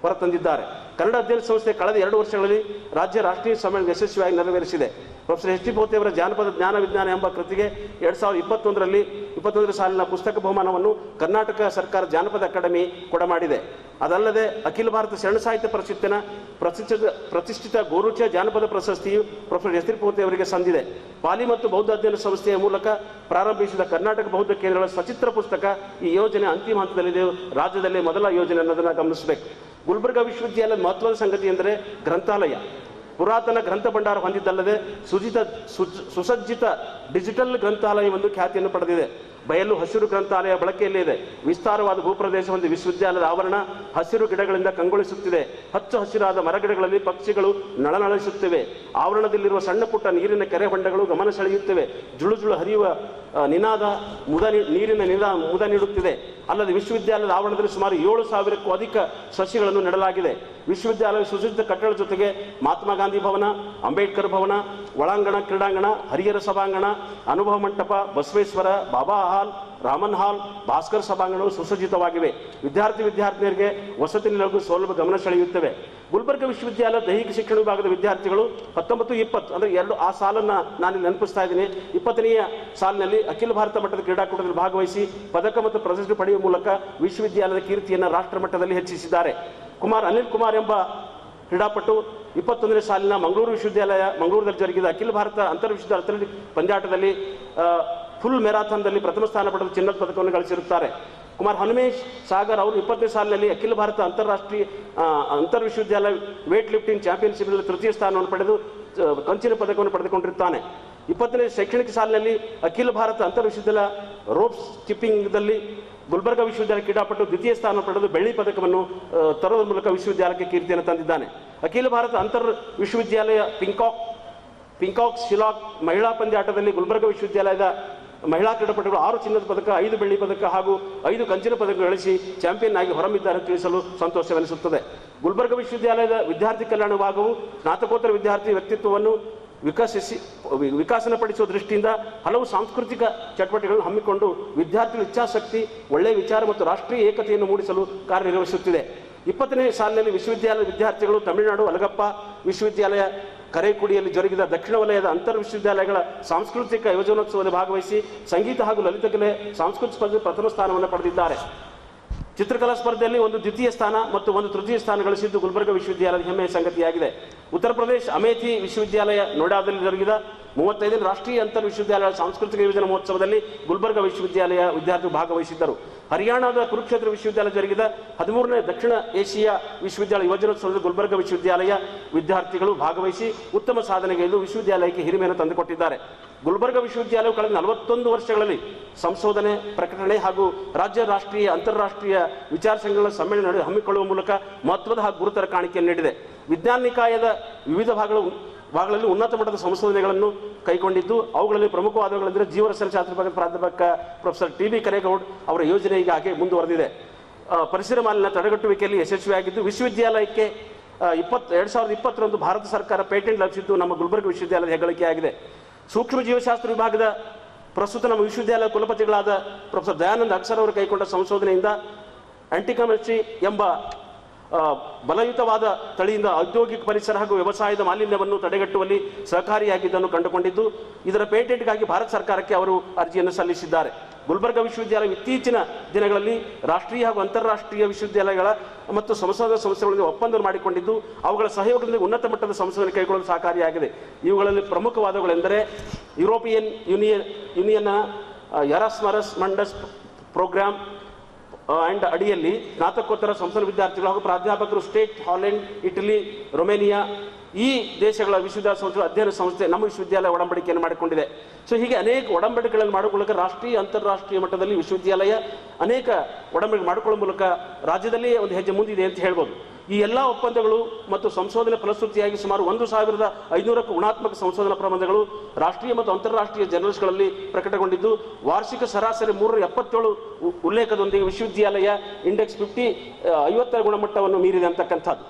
S3: ಹೊರತಂದಿದ್ದಾರೆ. ಕನ್ನಡ ಅಧ್ಯಯನ ಸಂಸ್ಥೆ ಕಳೆದ 2 ವರ್ಷಗಳಲ್ಲಿ ರಾಜ್ಯ ರಾಷ್ಟ್ರೀಯ ಸಮ್ಮೇಳನ ಯಶಸ್ವಿಯಾಗಿ ನೆರವೇರಿಸಿದೆ. ಪ್ರೊಫೆಸರ್ HT ಬೋತೆ ಅವರ ಜಾನಪದ ಜ್ಞಾನ ವಿಜ್ಞಾನ ಎಂಬ ಕೃತಿಗೆ 2021 ಸಾಲಿನ ಪುಸ್ತಕ ಬಹುಮಾನವನ್ನು ಕರ್ನಾಟಕ ಸರ್ಕಾರ ಜಾನಪದ ಅಕಾಡೆಮಿ ಕೊಡಮಾಡಿದೆ. ಅದಲ್ಲದೆ ಅಖಿಲ ಭಾರತ ಶರಣ ಸಾಹಿತ್ಯ ಪರಿಷತ್ತಿನ ಪ್ರತಿಷ್ಠಿತ ಗೋರುಚ ಜಾನಪದ ಪ್ರಶಸ್ತಿಯು ಪ್ರೊಫೆಸರ್ HT ಬೋತೆ ಅವರಿಗೆ ಸಂದಿದೆ. ಪಾಲಿ ಮತ್ತು ಬೌದ್ಧ ಅಧ್ಯಯನ ಸಂಸ್ಥೆಯ ಮೂಲಕ ಪ್ರಾರಂಭಿಸಿದ ಕರ್ನಾಟಕ ಬೌದ್ಧ ಕೇಂದ್ರಗಳ ಸಚಿತ್ರ ಪುಸ್ತಕ ಈ ಯೋಜನೆ ಅಂತಿಮ ಹಂತದಲ್ಲಿದೆ. ರಾಜ್ಯದಲ್ಲೇ ಮೊದಲ ಯೋಜನೆ ಅನ್ನೋದನ್ನು ಗಮನಿಸಬೇಕು. ಗುಲ್ಬರ್ಗಾ ವಿಶ್ವವಿದ್ಯಾಲಯದ ಮಹತ್ವದ ಸಂಗತಿ ಎಂದರೆ ಗ್ರಂಥಾಲಯ. ಪುರಾತನ ಗ್ರಂಥ ಭಂಡಾರ ಹೊಂದಿದ್ದಲ್ಲದೆ ಸುಸಜ್ಜಿತ ಡಿಜಿಟಲ್ ಗ್ರಂಥಾಲಯವೊಂದು ಖ್ಯಾತಿಯನ್ನು ಪಡೆದಿದೆ. ಬಯಲು ಹಸಿರು ಗ್ರಂಥಾಲಯ ಬಳಕೆಯಲ್ಲಿದೆ. ವಿಸ್ತಾರವಾದ ಭೂಪ್ರದೇಶ ಹೊಂದಿ ವಿಶ್ವವಿದ್ಯಾಲಯದ ಆವರಣ ಹಸಿರು ಗಿಡಗಳಿಂದ ಕಂಗೊಳಿಸುತ್ತಿದೆ. ಹಚ್ಚ ಹಸಿರಾದ ಮರಗಿಡಗಳಲ್ಲಿ ಪಕ್ಷಿಗಳು ನಳನಳಿಸುತ್ತಿವೆ. ಆವರಣದಲ್ಲಿರುವ ಸಣ್ಣ ಪುಟ್ಟ ನೀರಿನ ಕೆರೆ ಹೊಂಡಗಳು ಗಮನ ಸೆಳೆಯುತ್ತಿವೆ. ಜುಳು ಹರಿಯುವ ನಿನಾದ ನೀರಿನ ಮುದ ನೀಡುತ್ತಿದೆ. ಅಲ್ಲದೆ ವಿಶ್ವವಿದ್ಯಾಲಯದ ಆವರಣದಲ್ಲಿ ಸುಮಾರು 7,000ಕ್ಕೂ ಅಧಿಕ ಸಸಿಗಳನ್ನು ನೆಡಲಾಗಿದೆ. ವಿಶ್ವವಿದ್ಯಾಲಯ ಸುಸಜ್ಜಿತ ಕಟ್ಟಡ ಜೊತೆಗೆ ಮಹಾತ್ಮ ಗಾಂಧಿ ಭವನ, ಅಂಬೇಡ್ಕರ್ ಭವನ, ಒಳಾಂಗಣ, ಕ್ರೀಡಾಂಗಣ, ಹರಿಹರ ಸಭಾಂಗಣ, ಅನುಭವ ಮಂಟಪ, ಬಸವೇಶ್ವರ, ಬಾಬಾ ಹಾಲ್, ರಾಮನ್ ಹಾಲ್, ಭಾಸ್ಕರ್ ಸಭಾಂಗಣಗಳು ಸುಸಜ್ಜಿತವಾಗಿವೆ. ವಿದ್ಯಾರ್ಥಿನಿಯರಿಗೆ ವಸತಿ ನಿಲಯಕ್ಕೂ ಸೌಲಭ್ಯ ಗಮನ ಸೆಳೆಯುತ್ತವೆ. ಗುಲ್ಬರ್ಗಾ ವಿಶ್ವವಿದ್ಯಾಲಯ ದೈಹಿಕ ಶಿಕ್ಷಣ ವಿಭಾಗದ ವಿದ್ಯಾರ್ಥಿಗಳು 19-20 ಅಂದರೆ ಆ ಸಾಲನ್ನು ನಾನು ನೆನಪಿಸ್ತಾ ಇದ್ದೀನಿ. 20ನೇ ಸಾಲಿನಲ್ಲಿ ಅಖಿಲ ಭಾರತ ಮಟ್ಟದ ಕ್ರೀಡಾಕೂಟದಲ್ಲಿ ಭಾಗವಹಿಸಿ ಪದಕ ಮತ್ತು ಪ್ರಶಸ್ತಿ ಪಡೆಯುವ ಮೂಲಕ ವಿಶ್ವವಿದ್ಯಾಲಯದ ಕೀರ್ತಿಯನ್ನು ರಾಷ್ಟ್ರ ಮಟ್ಟದಲ್ಲಿ ಹೆಚ್ಚಿಸಿದ್ದಾರೆ. ಅನಿಲ್ ಕುಮಾರ್ ಎಂಬ ಕ್ರೀಡಾಪಟು 21ನೇ ಸಾಲಿನ ಮಂಗಳೂರಿನಲ್ಲಿ ಜರುಗಿದ ಅಖಿಲ ಭಾರತ ಅಂತರ್ ವಿಶ್ವವಿದ್ಯಾಲಯ ಅಥ್ಲೆಟಿಕ್ ಪಂದ್ಯಾಟದಲ್ಲಿ ಫುಲ್ ಮ್ಯಾರಥಾನ್ದಲ್ಲಿ ಪ್ರಥಮ ಸ್ಥಾನ ಪಡೆದು ಚಿನ್ನದ ಪದಕವನ್ನು ಗಳಿಸಿರುತ್ತಾರೆ. ಕುಮಾರ್ ಹನುಮೇಶ್ ಸಾಗರ್ ಅವರು 20ನೇ ಸಾಲಿನಲ್ಲಿ ಅಖಿಲ ಭಾರತ ಅಂತರ್ ವಿಶ್ವವಿದ್ಯಾಲಯ ವೇಟ್ ಲಿಫ್ಟಿಂಗ್ ಚಾಂಪಿಯನ್ಶಿಪ್ನಲ್ಲಿ ತೃತೀಯ ಸ್ಥಾನವನ್ನು ಪಡೆದು ಕಂಚಿನ ಪದಕವನ್ನು ಪಡೆದುಕೊಂಡಿರುತ್ತಾನೆ. 20ನೇ ಶೈಕ್ಷಣಿಕ ಸಾಲಿನಲ್ಲಿ ಅಖಿಲ ಭಾರತ ಅಂತರ್ ವಿಶ್ವವಿದ್ಯಾಲಯ ರೋಪ್ ಸ್ಕಿಪ್ಪಿಂಗ್ದಲ್ಲಿ ಗುಲ್ಬರ್ಗಾ ವಿಶ್ವವಿದ್ಯಾಲಯ ಕ್ರೀಡಾಪಟು ದ್ವಿತೀಯ ಸ್ಥಾನ ಪಡೆದು ಬೆಳ್ಳಿ ಪದಕವನ್ನು ತರುವ ಮೂಲಕ ವಿಶ್ವವಿದ್ಯಾಲಯಕ್ಕೆ ಕೀರ್ತಿಯನ್ನು ತಂದಿದ್ದಾನೆ. ಅಖಿಲ ಭಾರತ ಅಂತರ್ ವಿಶ್ವವಿದ್ಯಾಲಯ ಪಿಂಕಾಕ್ ಶಿಲಾಗ್ ಮಹಿಳಾ ಪಂದ್ಯಾಟದಲ್ಲಿ ಗುಲ್ಬರ್ಗಾ ವಿಶ್ವವಿದ್ಯಾಲಯದ ಮಹಿಳಾ ಕ್ರೀಡಾಪಟುಗಳು 6 ಚಿನ್ನದ ಪದಕ, 5 ಬೆಳ್ಳಿ ಪದಕ ಹಾಗೂ 5 ಕಂಚಿನ ಪದಕ ಗಳಿಸಿ ಚಾಂಪಿಯನ್ ಆಗಿ ಹೊರಮಿದ್ದಾರೆ ತಿಳಿಸಲು ಸಂತೋಷವೆನಿಸುತ್ತದೆ. ಗುಲ್ಬರ್ಗ ವಿಶ್ವವಿದ್ಯಾಲಯದ ವಿದ್ಯಾರ್ಥಿ ಕಲ್ಯಾಣ ವಿಭಾಗವು ಸ್ನಾತಕೋತ್ತರ ವಿದ್ಯಾರ್ಥಿ ವ್ಯಕ್ತಿತ್ವವನ್ನು ವಿಕಸನಪಡಿಸುವ ದೃಷ್ಟಿಯಿಂದ ಹಲವು ಸಾಂಸ್ಕೃತಿಕ ಚಟುವಟಿಕೆಗಳನ್ನು ಹಮ್ಮಿಕೊಂಡು ವಿದ್ಯಾರ್ಥಿಗಳ ಇಚ್ಛಾಶಕ್ತಿ, ಒಳ್ಳೆಯ ವಿಚಾರ ಮತ್ತು ರಾಷ್ಟ್ರೀಯ ಏಕತೆಯನ್ನು ಮೂಡಿಸಲು ಕಾರ್ಯನಿರ್ವಹಿಸುತ್ತಿದೆ. 20ನೇ ಸಾಲಿನಲ್ಲಿ ವಿಶ್ವವಿದ್ಯಾಲಯದ ವಿದ್ಯಾರ್ಥಿಗಳು ತಮಿಳುನಾಡು ಅಲಗಪ್ಪ ವಿಶ್ವವಿದ್ಯಾಲಯ ಕರೇಕುಡಿಯಲ್ಲಿ ಜರುಗಿದ ದಕ್ಷಿಣ ವಲಯದ ಅಂತರ್ ವಿಶ್ವವಿದ್ಯಾಲಯಗಳ ಸಾಂಸ್ಕೃತಿಕ ಯೋಜನೋತ್ಸವದಲ್ಲಿ ಭಾಗವಹಿಸಿ ಸಂಗೀತ ಹಾಗೂ ಲಲಿತಕಲೆ ಸಾಂಸ್ಕೃತಿಕ ಸ್ಪರ್ಧೆ ಪ್ರಥಮ ಸ್ಥಾನವನ್ನು ಪಡೆದಿದ್ದಾರೆ. ಚಿತ್ರಕಲಾ ಸ್ಪರ್ಧೆಯಲ್ಲಿ 1 ದ್ವಿತೀಯ ಸ್ಥಾನ ಮತ್ತು 1 ತೃತೀಯ ಸ್ಥಾನ ಗಳಿಸಿದ್ದು ಗುಲ್ಬರ್ಗ ವಿಶ್ವವಿದ್ಯಾಲಯದ ಹೆಮ್ಮೆಯ ಸಂಗತಿಯಾಗಿದೆ. ಉತ್ತರ ಪ್ರದೇಶ ಅಮೇಥಿ ವಿಶ್ವವಿದ್ಯಾಲಯ ನೋಯ್ಡಾದಲ್ಲಿ ಜರುಗಿದ 35ನೇ ರಾಷ್ಟ್ರೀಯ ಅಂತರ್ ವಿಶ್ವವಿದ್ಯಾಲಯ ಸಾಂಸ್ಕೃತಿಕ ಯೋಜನಾ ಮಹೋತ್ಸವದಲ್ಲಿ ಗುಲ್ಬರ್ಗ ವಿಶ್ವವಿದ್ಯಾಲಯ ವಿದ್ಯಾರ್ಥಿಗಳು ಭಾಗವಹಿಸಿದ್ದರು. ಹರಿಯಾಣದ ಕುರುಕ್ಷೇತ್ರ ವಿಶ್ವವಿದ್ಯಾಲಯ ಜರುಗಿದ 13ನೇ ದಕ್ಷಿಣ ಏಷಿಯಾ ವಿಶ್ವವಿದ್ಯಾಲಯ ಯುವಜನೋತ್ಸವದಲ್ಲಿ ಗುಲ್ಬರ್ಗ ವಿಶ್ವವಿದ್ಯಾಲಯ ವಿದ್ಯಾರ್ಥಿಗಳು ಭಾಗವಹಿಸಿ ಉತ್ತಮ ಸಾಧನೆಗೈದು ವಿಶ್ವವಿದ್ಯಾಲಯಕ್ಕೆ ಹಿರಿಮೆಯನ್ನು ತಂದುಕೊಟ್ಟಿದ್ದಾರೆ. ಗುಲ್ಬರ್ಗ ವಿಶ್ವವಿದ್ಯಾಲಯವು ಕಳೆದ 41 ವರ್ಷಗಳಲ್ಲಿ ಸಂಶೋಧನೆ, ಪ್ರಕಟಣೆ ಹಾಗೂ ರಾಜ್ಯ, ರಾಷ್ಟ್ರೀಯ, ಅಂತಾರಾಷ್ಟ್ರೀಯ ವಿಚಾರ ಸಂಘಗಳ ಸಮ್ಮೇಳನ ಹಮ್ಮಿಕೊಳ್ಳುವ ಮೂಲಕ ಮಹತ್ವದ ಹಾಗೂ ಗುರುತರ ಕಾಣಿಕೆಯನ್ನು ನೀಡಿದೆ. ವಿಜ್ಞಾನ ನಿಕಾಯದ ವಿವಿಧ ಭಾಗಗಳಲ್ಲಿ ಉನ್ನತ ಮಟ್ಟದ ಸಂಶೋಧನೆಗಳನ್ನು ಕೈಗೊಂಡಿದ್ದು ಅವುಗಳಲ್ಲಿ ಪ್ರಮುಖವಾದವುಗಳೆಂದರೆ ಜೀವರಸಾಯನಶಾಸ್ತ್ರ ವಿಭಾಗದ ಪ್ರಾಧ್ಯಾಪಕ ಪ್ರೊಫೆಸರ್ ಟಿ ಬಿ ಕರೇಗೌಡ್ ಅವರ ಯೋಜನೆ ಈಗಾಗಲೇ ಮುಂದುವರೆದಿದೆ. ಪರಿಸರ ಮಾಲಿನ್ಯ ತಡೆಗಟ್ಟುವಿಕೆಯಲ್ಲಿ ಯಶಸ್ವಿಯಾಗಿದ್ದು ವಿಶ್ವವಿದ್ಯಾಲಯಕ್ಕೆ 2020 ಭಾರತ ಸರ್ಕಾರ ಪೇಟೆಂಟ್ ಲಭಿಸಿದ್ದು ನಮ್ಮ ಗುಲ್ಬರ್ಗ ವಿಶ್ವವಿದ್ಯಾಲಯದ ಹೆಗ್ಗಳಿಕೆಯಾಗಿದೆ. ಸೂಕ್ಷ್ಮ ಜೀವಶಾಸ್ತ್ರ ವಿಭಾಗದ ಪ್ರಸ್ತುತ ನಮ್ಮ ವಿಶ್ವವಿದ್ಯಾಲಯ ಕುಲಪತಿಗಳಾದ ಪ್ರೊಫೆಸರ್ ದಯಾನಂದ ಅಕ್ಸರ್ ಅವರು ಕೈಗೊಂಡ ಸಂಶೋಧನೆಯಿಂದ ಆಂಟಿಕಮೆಸ್ಟ್ರಿ ಎಂಬ ಬಲಯುತವಾದ ತಳಿಯಿಂದ ಔದ್ಯೋಗಿಕ ಪರಿಸರ ಹಾಗೂ ವ್ಯವಸಾಯದ ಮಾಲಿನ್ಯವನ್ನು ತಡೆಗಟ್ಟುವಲ್ಲಿ ಸಹಕಾರಿಯಾಗಿದ್ದನ್ನು ಕಂಡುಕೊಂಡಿದ್ದು ಇದರ ಪೇಟೆಂಟ್ಗಾಗಿ ಭಾರತ ಸರ್ಕಾರಕ್ಕೆ ಅವರು ಅರ್ಜಿಯನ್ನು ಸಲ್ಲಿಸಿದ್ದಾರೆ. ಗುಲ್ಬರ್ಗ ವಿಶ್ವವಿದ್ಯಾಲಯ ಇತ್ತೀಚಿನ ದಿನಗಳಲ್ಲಿ ರಾಷ್ಟ್ರೀಯ ಹಾಗೂ ಅಂತಾರಾಷ್ಟ್ರೀಯ ವಿಶ್ವವಿದ್ಯಾಲಯಗಳ ಮತ್ತು ಸಂಶೋಧನಾ ಸಂಸ್ಥೆಗಳಿಂದ ಒಪ್ಪಂದ ಮಾಡಿಕೊಂಡಿದ್ದು ಅವುಗಳ ಸಹಯೋಗದಲ್ಲಿ ಉನ್ನತ ಮಟ್ಟದ ಸಂಶೋಧನೆ ಕೈಗೊಳ್ಳಲು ಸಹಕಾರಿಯಾಗಿದೆ. ಇವುಗಳಲ್ಲಿ ಪ್ರಮುಖವಾದವುಗಳೆಂದರೆ ಯುರೋಪಿಯನ್ ಯೂನಿಯನ್ನ ಎರಾಸ್ಮಸ್ ಮಂಡಸ್ ಪ್ರೋಗ್ರಾಮ್ ಆ್ಯಂಡ್ ಅಡಿಯಲ್ಲಿ ಸ್ನಾತಕೋತ್ತರ ಸಂಶೋಧನಾ ವಿದ್ಯಾರ್ಥಿಗಳು ಹಾಗೂ ಪ್ರಾಧ್ಯಾಪಕರು ಸ್ಟೇಟ್, ಹಾಲೆಂಡ್, ಇಟಲಿ, ರೊಮೇನಿಯಾ ಈ ದೇಶಗಳ ವಿಶ್ವವಿದ್ಯಾಲಯ ಸಂಸ್ಥೆ ಅಧ್ಯಯನ ಸಂಸ್ಥೆ ನಮ್ಮ ವಿಶ್ವವಿದ್ಯಾಲಯ ಒಡಂಬಡಿಕೆಯನ್ನು ಮಾಡಿಕೊಂಡಿದೆ. ಸೊ ಹೀಗೆ ಅನೇಕ ಒಡಂಬಡಿಕೆಗಳನ್ನು ಮಾಡಿಕೊಳ್ಳುವ ರಾಷ್ಟ್ರೀಯ, ಅಂತಾರಾಷ್ಟ್ರೀಯ ಮಟ್ಟದಲ್ಲಿ ವಿಶ್ವವಿದ್ಯಾಲಯ ಅನೇಕ ಒಡಂಬಡಿಕೆ ಮಾಡಿಕೊಳ್ಳುವ ಮೂಲಕ ರಾಜ್ಯದಲ್ಲಿಯೇ ಒಂದು ಹೆಜ್ಜೆ ಮುಂದಿದೆ ಅಂತ ಹೇಳ್ಬೋದು. ಈ ಎಲ್ಲ ಒಪ್ಪಂದಗಳು ಮತ್ತು ಸಂಶೋಧನೆ ಫಲಶ್ರುತಿಯಾಗಿ ಸುಮಾರು 1500ಕ್ಕೂ ಗುಣಾತ್ಮಕ ಸಂಶೋಧನಾ ಪ್ರಬಂಧಗಳು ರಾಷ್ಟ್ರೀಯ ಮತ್ತು ಅಂತಾರಾಷ್ಟ್ರೀಯ ಜರ್ನಲ್ಸ್ಗಳಲ್ಲಿ ಪ್ರಕಟಗೊಂಡಿದ್ದು ವಾರ್ಷಿಕ ಸರಾಸರಿ 377 ಉಲ್ಲೇಖದೊಂದಿಗೆ ವಿಶ್ವವಿದ್ಯಾಲಯ ಇಂಡೆಕ್ಸ್ 50 ಗುಣಮಟ್ಟವನ್ನು ಮೀರಿದೆ ಅಂತಕ್ಕಂಥದ್ದು.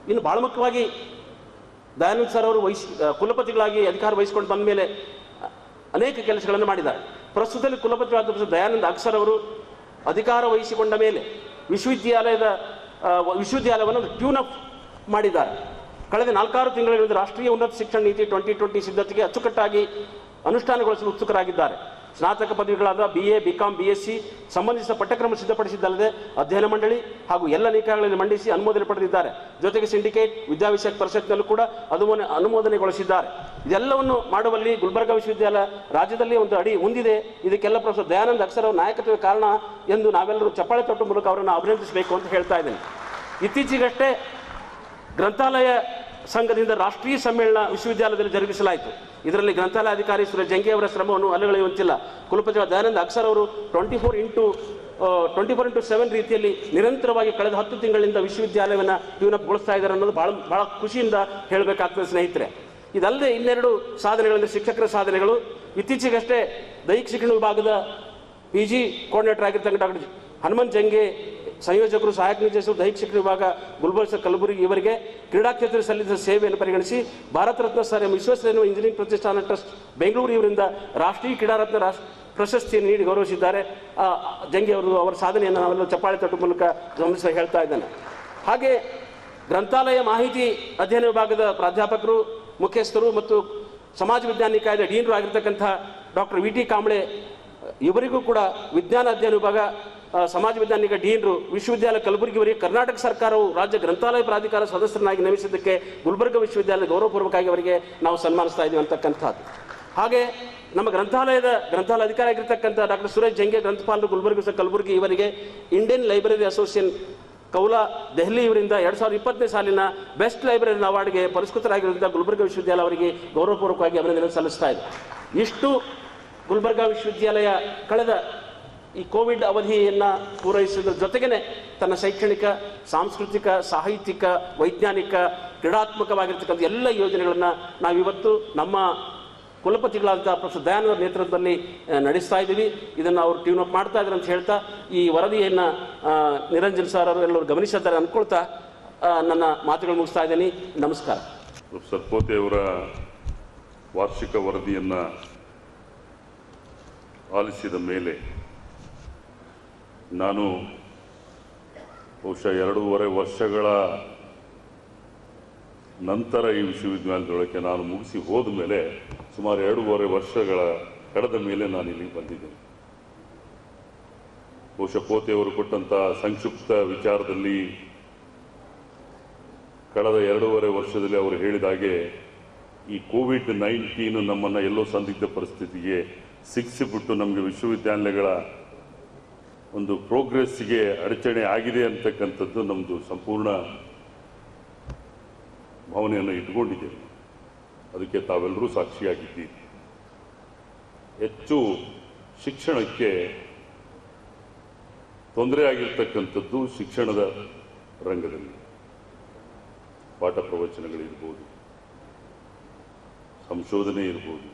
S3: ಇನ್ನು ಬಹಳ ಮುಖ್ಯವಾಗಿ ದಯಾನಂದ್ ಸರ್ ಅವರು ಕುಲಪತಿಗಳಾಗಿ ಅಧಿಕಾರ ವಹಿಸಿಕೊಂಡು ಬಂದ ಮೇಲೆ ಅನೇಕ ಕೆಲಸಗಳನ್ನು ಮಾಡಿದ್ದಾರೆ. ಪ್ರಸ್ತುತದಲ್ಲಿ ಕುಲಪತಿಗಳಾದ ದಯಾನಂದ್ ಅಕ್ಸರ್ ಅವರು ಅಧಿಕಾರ ವಹಿಸಿಕೊಂಡ ಮೇಲೆ ವಿಶ್ವವಿದ್ಯಾಲಯವನ್ನು ಟ್ಯೂನ್ ಅಪ್ ಮಾಡಿದ್ದಾರೆ. ಕಳೆದ 4-6 ತಿಂಗಳಿಂದ ರಾಷ್ಟ್ರೀಯ ಉನ್ನತ ಶಿಕ್ಷಣ ನೀತಿ 2020 ಸಿದ್ಧತೆಗೆ ಅಚ್ಚುಕಟ್ಟಾಗಿ ಅನುಷ್ಠಾನಗೊಳಿಸಲು ಉತ್ಸುಕರಾಗಿದ್ದಾರೆ. ಸ್ನಾತಕ ಪದವಿಗಳಾದ BA, BCom, BSc ಸಂಬಂಧಿಸಿದ ಪಠ್ಯಕ್ರಮ ಸಿದ್ಧಪಡಿಸಿದ್ದಲ್ಲದೆ ಅಧ್ಯಯನ ಮಂಡಳಿ ಹಾಗೂ ಎಲ್ಲ ನಿಕಾಯಗಳಲ್ಲಿ ಮಂಡಿಸಿ ಅನುಮೋದನೆ ಪಡೆದಿದ್ದಾರೆ. ಜೊತೆಗೆ ಸಿಂಡಿಕೇಟ್ ವಿದ್ಯಾವಿಷಯಕ ಪರಿಷತ್ನಲ್ಲೂ ಕೂಡ ಅನುಮೋದನೆಗೊಳಿಸಿದ್ದಾರೆ. ಇದೆಲ್ಲವನ್ನು ಮಾಡುವಲ್ಲಿ ಗುಲ್ಬರ್ಗ ವಿಶ್ವವಿದ್ಯಾಲಯ ರಾಜ್ಯದಲ್ಲಿ ಒಂದು ಅಡಿ ಮುಂದಿದೆ. ಇದಕ್ಕೆಲ್ಲ ಪ್ರೊಫೆಸರ್ ದಯಾನಂದ್ ಅಕ್ಸರ್ ಅವರ ನಾಯಕತ್ವದ ಕಾರಣ ಎಂದು ನಾವೆಲ್ಲರೂ ಚಪ್ಪಾಳೆ ತಟ್ಟುವ ಮೂಲಕ ಅವರನ್ನು ಅಭಿನಂದಿಸಬೇಕು ಅಂತ ಹೇಳ್ತಾ ಇದ್ದೇನೆ. ಇತ್ತೀಚೆಗಷ್ಟೇ ಗ್ರಂಥಾಲಯ ಸಂಘದಿಂದ ರಾಷ್ಟ್ರೀಯ ಸಮ್ಮೇಳನ ವಿಶ್ವವಿದ್ಯಾಲಯದಲ್ಲಿ ಜರುಗಿಸಲಾಯಿತು. ಇದರಲ್ಲಿ ಗ್ರಂಥಾಲಯ ಅಧಿಕಾರಿ ಸುರೇಶ್ ಜಂಗೆ ಅವರ ಶ್ರಮವನ್ನು ಅಲ್ಲಗಳೆಯುವಂತಿಲ್ಲ. ಕುಲಪತಿ ದಯಾನಂದ ಅಕ್ಸರ್ ಅವರು 24x7 ರೀತಿಯಲ್ಲಿ ನಿರಂತರವಾಗಿ ಕಳೆದ 10 ತಿಂಗಳಿಂದ ವಿಶ್ವವಿದ್ಯಾಲಯವನ್ನು ಟ್ಯೂನಪ್ಗೊಳಿಸ್ತಾ ಇದ್ದಾರೆ ಅನ್ನೋದು ಬಹಳ ಖುಷಿಯಿಂದ ಹೇಳಬೇಕಾಗ್ತದೆ ಸ್ನೇಹಿತರೆ. ಇದಲ್ಲದೆ ಇನ್ನೆರಡು ಸಾಧನೆಗಳೆಂದರೆ ಶಿಕ್ಷಕರ ಸಾಧನೆಗಳು. ಇತ್ತೀಚೆಗಷ್ಟೇ ದೈಹಿಕ ಶಿಕ್ಷಣ ವಿಭಾಗದ PG ಕೋಆರ್ಡಿನೇಟರ್ ಆಗಿರ್ತಕ್ಕಂಥ ಡಾಕ್ಟರ್ ಹನುಮಂತ್ ಜಂಗೆ ಸಂಯೋಜಕರು, ಸಹಾಯಕ ನಿರ್ದೇಶಕರು, ದೈಹಿಕ ಶಿಕ್ಷಣ ವಿಭಾಗ ಗುಲ್ಬರ್ಗ ಕಲಬುರಗಿ ಇವರಿಗೆ ಕ್ರೀಡಾ ಕ್ಷೇತ್ರದಲ್ಲಿ ಸಲ್ಲಿಸಿದ ಸೇವೆಯನ್ನು ಪರಿಗಣಿಸಿ Bharat Ratna sir M Visvesvaraya engineering ಪ್ರತಿಷ್ಠಾನ ಟ್ರಸ್ಟ್ ಬೆಂಗಳೂರು ಇವರಿಂದ ರಾಷ್ಟ್ರೀಯ ಕ್ರೀಡಾ ರತ್ನ ಪ್ರಶಸ್ತಿಯನ್ನು ನೀಡಿ ಗೌರವಿಸಿದ್ದಾರೆ. ಜಂಗೆ ಅವರು ಅವರ ಸಾಧನೆಯನ್ನು ನಾವೆಲ್ಲ ಚಪ್ಪಾಳೆ ತಟ್ಟುವ ಮೂಲಕ ಗಮನಿಸಿ ಹೇಳ್ತಾ ಇದ್ದೇನೆ. ಹಾಗೆ ಗ್ರಂಥಾಲಯ ಮಾಹಿತಿ ಅಧ್ಯಯನ ವಿಭಾಗದ ಪ್ರಾಧ್ಯಾಪಕರು, ಮುಖ್ಯಸ್ಥರು ಮತ್ತು ಸಮಾಜ ವಿಜ್ಞಾನ ನಿಕಾಯದ ಡೀನರು ಆಗಿರ್ತಕ್ಕಂಥ ಡಾಕ್ಟರ್ VT ಕಾಂಬ್ಳೆ ಇವರಿಗೂ ಕೂಡ ವಿಜ್ಞಾನ ಅಧ್ಯಯನ ವಿಭಾಗ ಸಮಾಜ ವಿಜ್ಞಾನಿಕ ಡೀನರು ವಿಶ್ವವಿದ್ಯಾಲಯ ಕಲಬುರಗಿಯವರಿಗೆ ಕರ್ನಾಟಕ ಸರ್ಕಾರವು ರಾಜ್ಯ ಗ್ರಂಥಾಲಯ ಪ್ರಾಧಿಕಾರ ಸದಸ್ಯರನ್ನಾಗಿ ನೇಮಿಸಿದ್ದಕ್ಕೆ ಗುಲ್ಬರ್ಗ ವಿಶ್ವವಿದ್ಯಾಲಯ ಗೌರವಪೂರ್ವಕವಾಗಿ ಅವರಿಗೆ ನಾವು ಸನ್ಮಾನಿಸ್ತಾ ಇದ್ದೀವಿ ಅಂತಕ್ಕಂಥದ್ದು. ಹಾಗೆ ನಮ್ಮ ಗ್ರಂಥಾಲಯ ಅಧಿಕಾರಿ ಆಗಿರ್ತಕ್ಕಂಥ ಡಾಕ್ಟರ್ ಸುರೇಶ್ ಜಂಗೆ ಗ್ರಂಥಪಾಲರು ಗುಲ್ಬರ್ಗ ಕಲಬುರಗಿ ಇವರಿಗೆ ಇಂಡಿಯನ್ ಲೈಬ್ರರಿ ಅಸೋಸಿಯೇಷನ್ ಕೌಲಾ ದೆಹಲಿ ಇವರಿಂದ 2020ನೇ ಸಾಲಿನ ಬೆಸ್ಟ್ ಲೈಬ್ರರಿ ಅವಾರ್ಡ್ಗೆ ಪುರಸ್ಕೃತರಾಗಿರುವಂಥ ಗುಲ್ಬರ್ಗ ವಿಶ್ವವಿದ್ಯಾಲಯ ಅವರಿಗೆ ಗೌರವಪೂರ್ವಕವಾಗಿ ಅಭಿನಂದನೆ ಸಲ್ಲಿಸ್ತಾ ಇದೆ. ಇಷ್ಟು ಗುಲ್ಬರ್ಗ ವಿಶ್ವವಿದ್ಯಾಲಯ ಕಳೆದ ಈ ಕೋವಿಡ್ ಅವಧಿಯನ್ನು ಪೂರೈಸುವುದರ ಜೊತೆಗೇ ತನ್ನ ಶೈಕ್ಷಣಿಕ, ಸಾಂಸ್ಕೃತಿಕ, ಸಾಹಿತ್ಯಿಕ, ವೈಜ್ಞಾನಿಕ, ಕ್ರೀಡಾತ್ಮಕವಾಗಿರ್ತಕ್ಕಂಥ ಎಲ್ಲ ಯೋಜನೆಗಳನ್ನು ನಾವಿವತ್ತು ನಮ್ಮ ಕುಲಪತಿಗಳಾದ ಪ್ರೊಫೆಸರ್ ದಯಾನಂದ ಅವರ ನೇತೃತ್ವದಲ್ಲಿ ನಡೆಸ್ತಾ ಇದ್ದೀವಿ. ಇದನ್ನು ಅವರು ಟ್ಯೂನ್ ಅಪ್ ಮಾಡ್ತಾ ಇದ್ದಾರೆ ಅಂತ ಹೇಳ್ತಾ ಈ ವರದಿಯನ್ನು ನಿರಂಜನ್ ಸರ್ ಅವರು ಎಲ್ಲರೂ ಗಮನಿಸಿದ್ದಾರೆ ಅಂದ್ಕೊಳ್ತಾ ನನ್ನ ಮಾತುಗಳು ಮುಗಿಸ್ತಾ ಇದ್ದೀನಿ. ನಮಸ್ಕಾರ.
S4: ಪ್ರೊಫೆಸರ್ ಪೋತೆ ಅವರ ವಾರ್ಷಿಕ ವರದಿಯನ್ನು ಆಲಿಸಿದ ಮೇಲೆ ನಾನು ಬಹುಶಃ 2.5 ವರ್ಷಗಳ ನಂತರ ಈ ವಿಶ್ವವಿದ್ಯಾಲಯದೊಳಗೆ ನಾನು ಮುಗಿಸಿ ಹೋದ ಮೇಲೆ ಸುಮಾರು 2.5 ವರ್ಷಗಳ ಕಳೆದ ಮೇಲೆ ನಾನು ಇಲ್ಲಿಗೆ ಬಂದಿದ್ದೇನೆ. ಬಹುಶಃ ಪೋತೆಯವರು ಕೊಟ್ಟಂಥ ಸಂಕ್ಷಿಪ್ತ ವಿಚಾರದಲ್ಲಿ ಕಳೆದ 2.5 ವರ್ಷದಲ್ಲಿ ಅವರು ಹೇಳಿದ ಹಾಗೆ ಈ ಕೋವಿಡ್-19 ನಮ್ಮನ್ನು ಎಲ್ಲೋ ಸಂದಿಗ್ಧ ಪರಿಸ್ಥಿತಿಗೆ ಸಿಕ್ಕಿಸಿಬಿಟ್ಟು ನಮಗೆ ವಿಶ್ವವಿದ್ಯಾಲಯಗಳ ಒಂದು ಪ್ರೋಗ್ರೆಸ್ಸಿಗೆ ಅಡಚಣೆ ಆಗಿದೆ ಅಂತಕ್ಕಂಥದ್ದು ನಮ್ಮದು ಸಂಪೂರ್ಣ ಭಾವನೆಯನ್ನು ಇಟ್ಕೊಂಡಿದ್ದೇವೆ. ಅದಕ್ಕೆ ತಾವೆಲ್ಲರೂ ಸಾಕ್ಷಿಯಾಗಿದ್ದೀರಿ. ಹೆಚ್ಚು ಶಿಕ್ಷಣಕ್ಕೆ ತೊಂದರೆ ಆಗಿರ್ತಕ್ಕಂಥದ್ದು ಶಿಕ್ಷಣದ ರಂಗದಲ್ಲಿ ಪಾಠ ಪ್ರವಚನಗಳಿರ್ಬೋದು, ಸಂಶೋಧನೆ ಇರ್ಬೋದು,